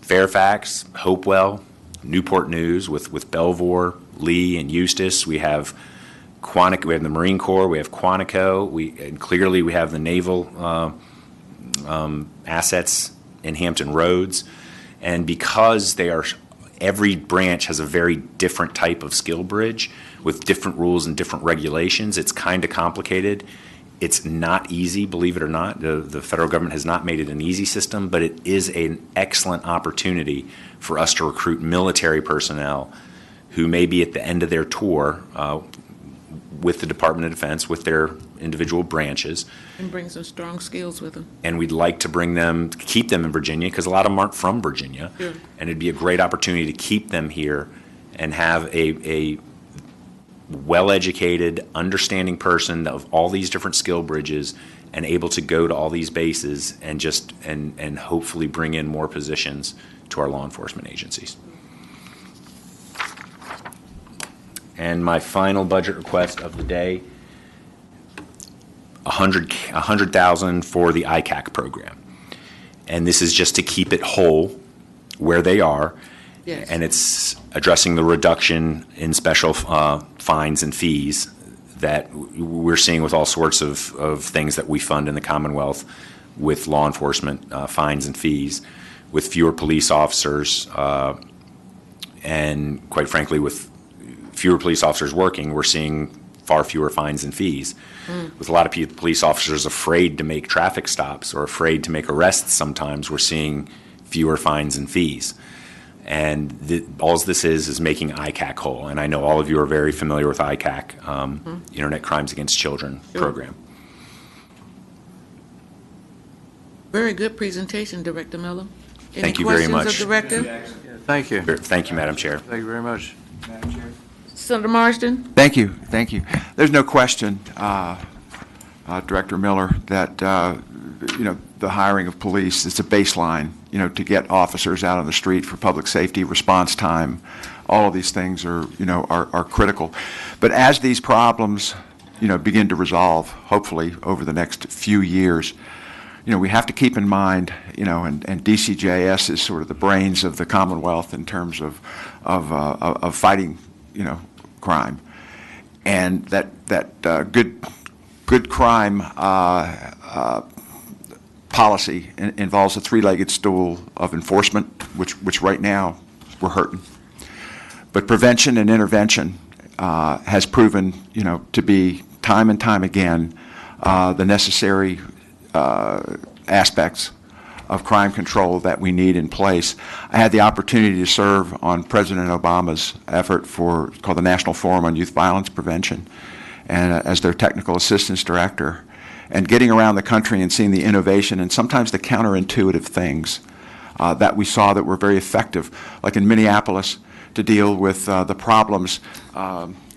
Speaker 11: Fairfax, Hopewell, Newport News with Belvoir, Lee, and Eustis. We have Quantico, we have the Marine Corps, we have Quantico, and clearly we have the naval assets in Hampton Roads. And because every branch has a very different type of skill bridge with different rules and different regulations, it's kind of complicated. It's not easy, believe it or not. The federal government has not made it an easy system, but it is an excellent opportunity for us to recruit military personnel who may be at the end of their tour with the Department of Defense, with their individual branches.
Speaker 1: And bring some strong skills with them.
Speaker 11: And we'd like to bring them, keep them in Virginia, because a lot of them aren't from Virginia.
Speaker 1: Sure.
Speaker 11: And it'd be a great opportunity to keep them here and have a well-educated, understanding person of all these different skill bridges and able to go to all these bases and just, and hopefully bring in more positions to our law enforcement agencies. And my final budget request of the day, $100,000 for the ICAC program. And this is just to keep it whole where they are.
Speaker 1: Yes.
Speaker 11: And it's addressing the reduction in special fines and fees that we're seeing with all sorts of things that we fund in the Commonwealth with law enforcement fines and fees, with fewer police officers, and quite frankly, with fewer police officers working, we're seeing far fewer fines and fees. With a lot of police officers afraid to make traffic stops or afraid to make arrests sometimes, we're seeing fewer fines and fees. And all this is making ICAC whole. And I know all of you are very familiar with ICAC, Internet Crimes Against Children program.
Speaker 1: Very good presentation, Director Miller.
Speaker 11: Thank you very much.
Speaker 1: Any questions of Director?
Speaker 5: Thank you.
Speaker 11: Thank you, Madam Chair.
Speaker 5: Thank you very much.
Speaker 1: Senator Marsden?
Speaker 7: Thank you, thank you. There's no question, Director Miller, that, the hiring of police is a baseline, to get officers out on the street for public safety, response time. All of these things are critical. But as these problems, begin to resolve, hopefully over the next few years, we have to keep in mind, and DCJS is sort of the brains of the Commonwealth in terms of fighting, crime, and that good crime policy involves a three-legged stool of enforcement, which right now we're hurting. But prevention and intervention has proven, to be time and time again the necessary aspects of crime control that we need in place. I had the opportunity to serve on President Obama's effort called the National Forum on Youth Violence Prevention, and as their technical assistance director, and getting around the country and seeing the innovation and sometimes the counterintuitive things that we saw that were very effective, like in Minneapolis, to deal with the problems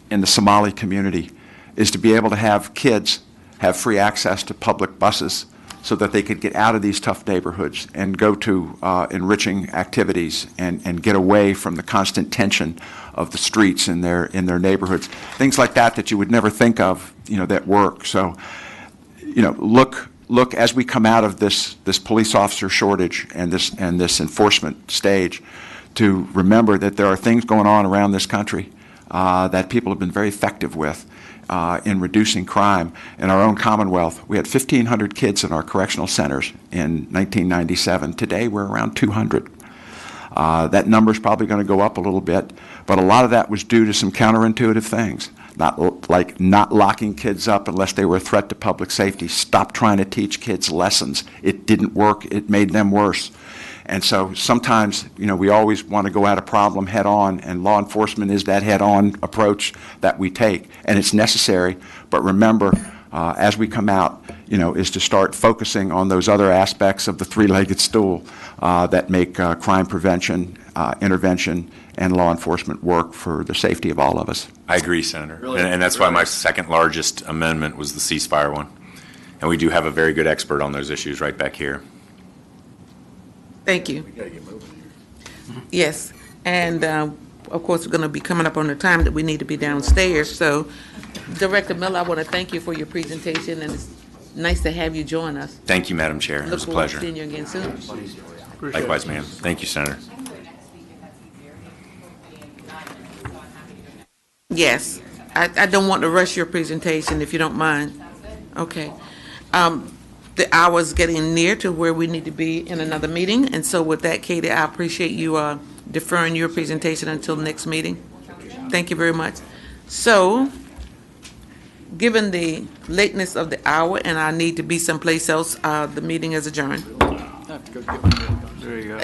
Speaker 7: in the Somali community, is to be able to have kids have free access to public buses so that they could get out of these tough neighborhoods and go to enriching activities and get away from the constant tension of the streets in their neighborhoods. Things like that you would never think of, that work. So, look as we come out of this police officer shortage and this enforcement stage, to remember that there are things going on around this country that people have been very effective with in reducing crime. In our own Commonwealth, we had 1,500 kids in our correctional centers in 1997. Today, we're around 200. That number's probably going to go up a little bit, but a lot of that was due to some counterintuitive things, like not locking kids up unless they were a threat to public safety. Stop trying to teach kids lessons. It didn't work. It made them worse. And so sometimes, we always want to go at a problem head-on, and law enforcement is that head-on approach that we take, and it's necessary. But remember, as we come out, is to start focusing on those other aspects of the three-legged stool that make crime prevention, intervention, and law enforcement work for the safety of all of us.
Speaker 11: I agree, Senator. And that's why my second largest amendment was the ceasefire one. And we do have a very good expert on those issues right back here.
Speaker 1: Thank you.
Speaker 6: We gotta get moving here.
Speaker 1: Yes, and of course, we're going to be coming up on the time that we need to be downstairs. So, Director Miller, I want to thank you for your presentation, and it's nice to have you join us.
Speaker 11: Thank you, Madam Chair. It was a
Speaker 1: Look forward to
Speaker 11: pleasure.
Speaker 1: seeing you again soon.
Speaker 11: Likewise, ma'am. Thank you, Senator.
Speaker 1: Yes, I don't want to rush your presentation, if you don't mind. Okay. The hour's getting near to where we need to be in another meeting, and so with that, Katie, I appreciate you deferring your presentation until next meeting. Thank you very much. So, given the lateness of the hour and I need to be someplace else, the meeting is adjourned.
Speaker 5: There you go.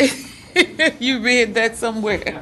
Speaker 1: You read that somewhere.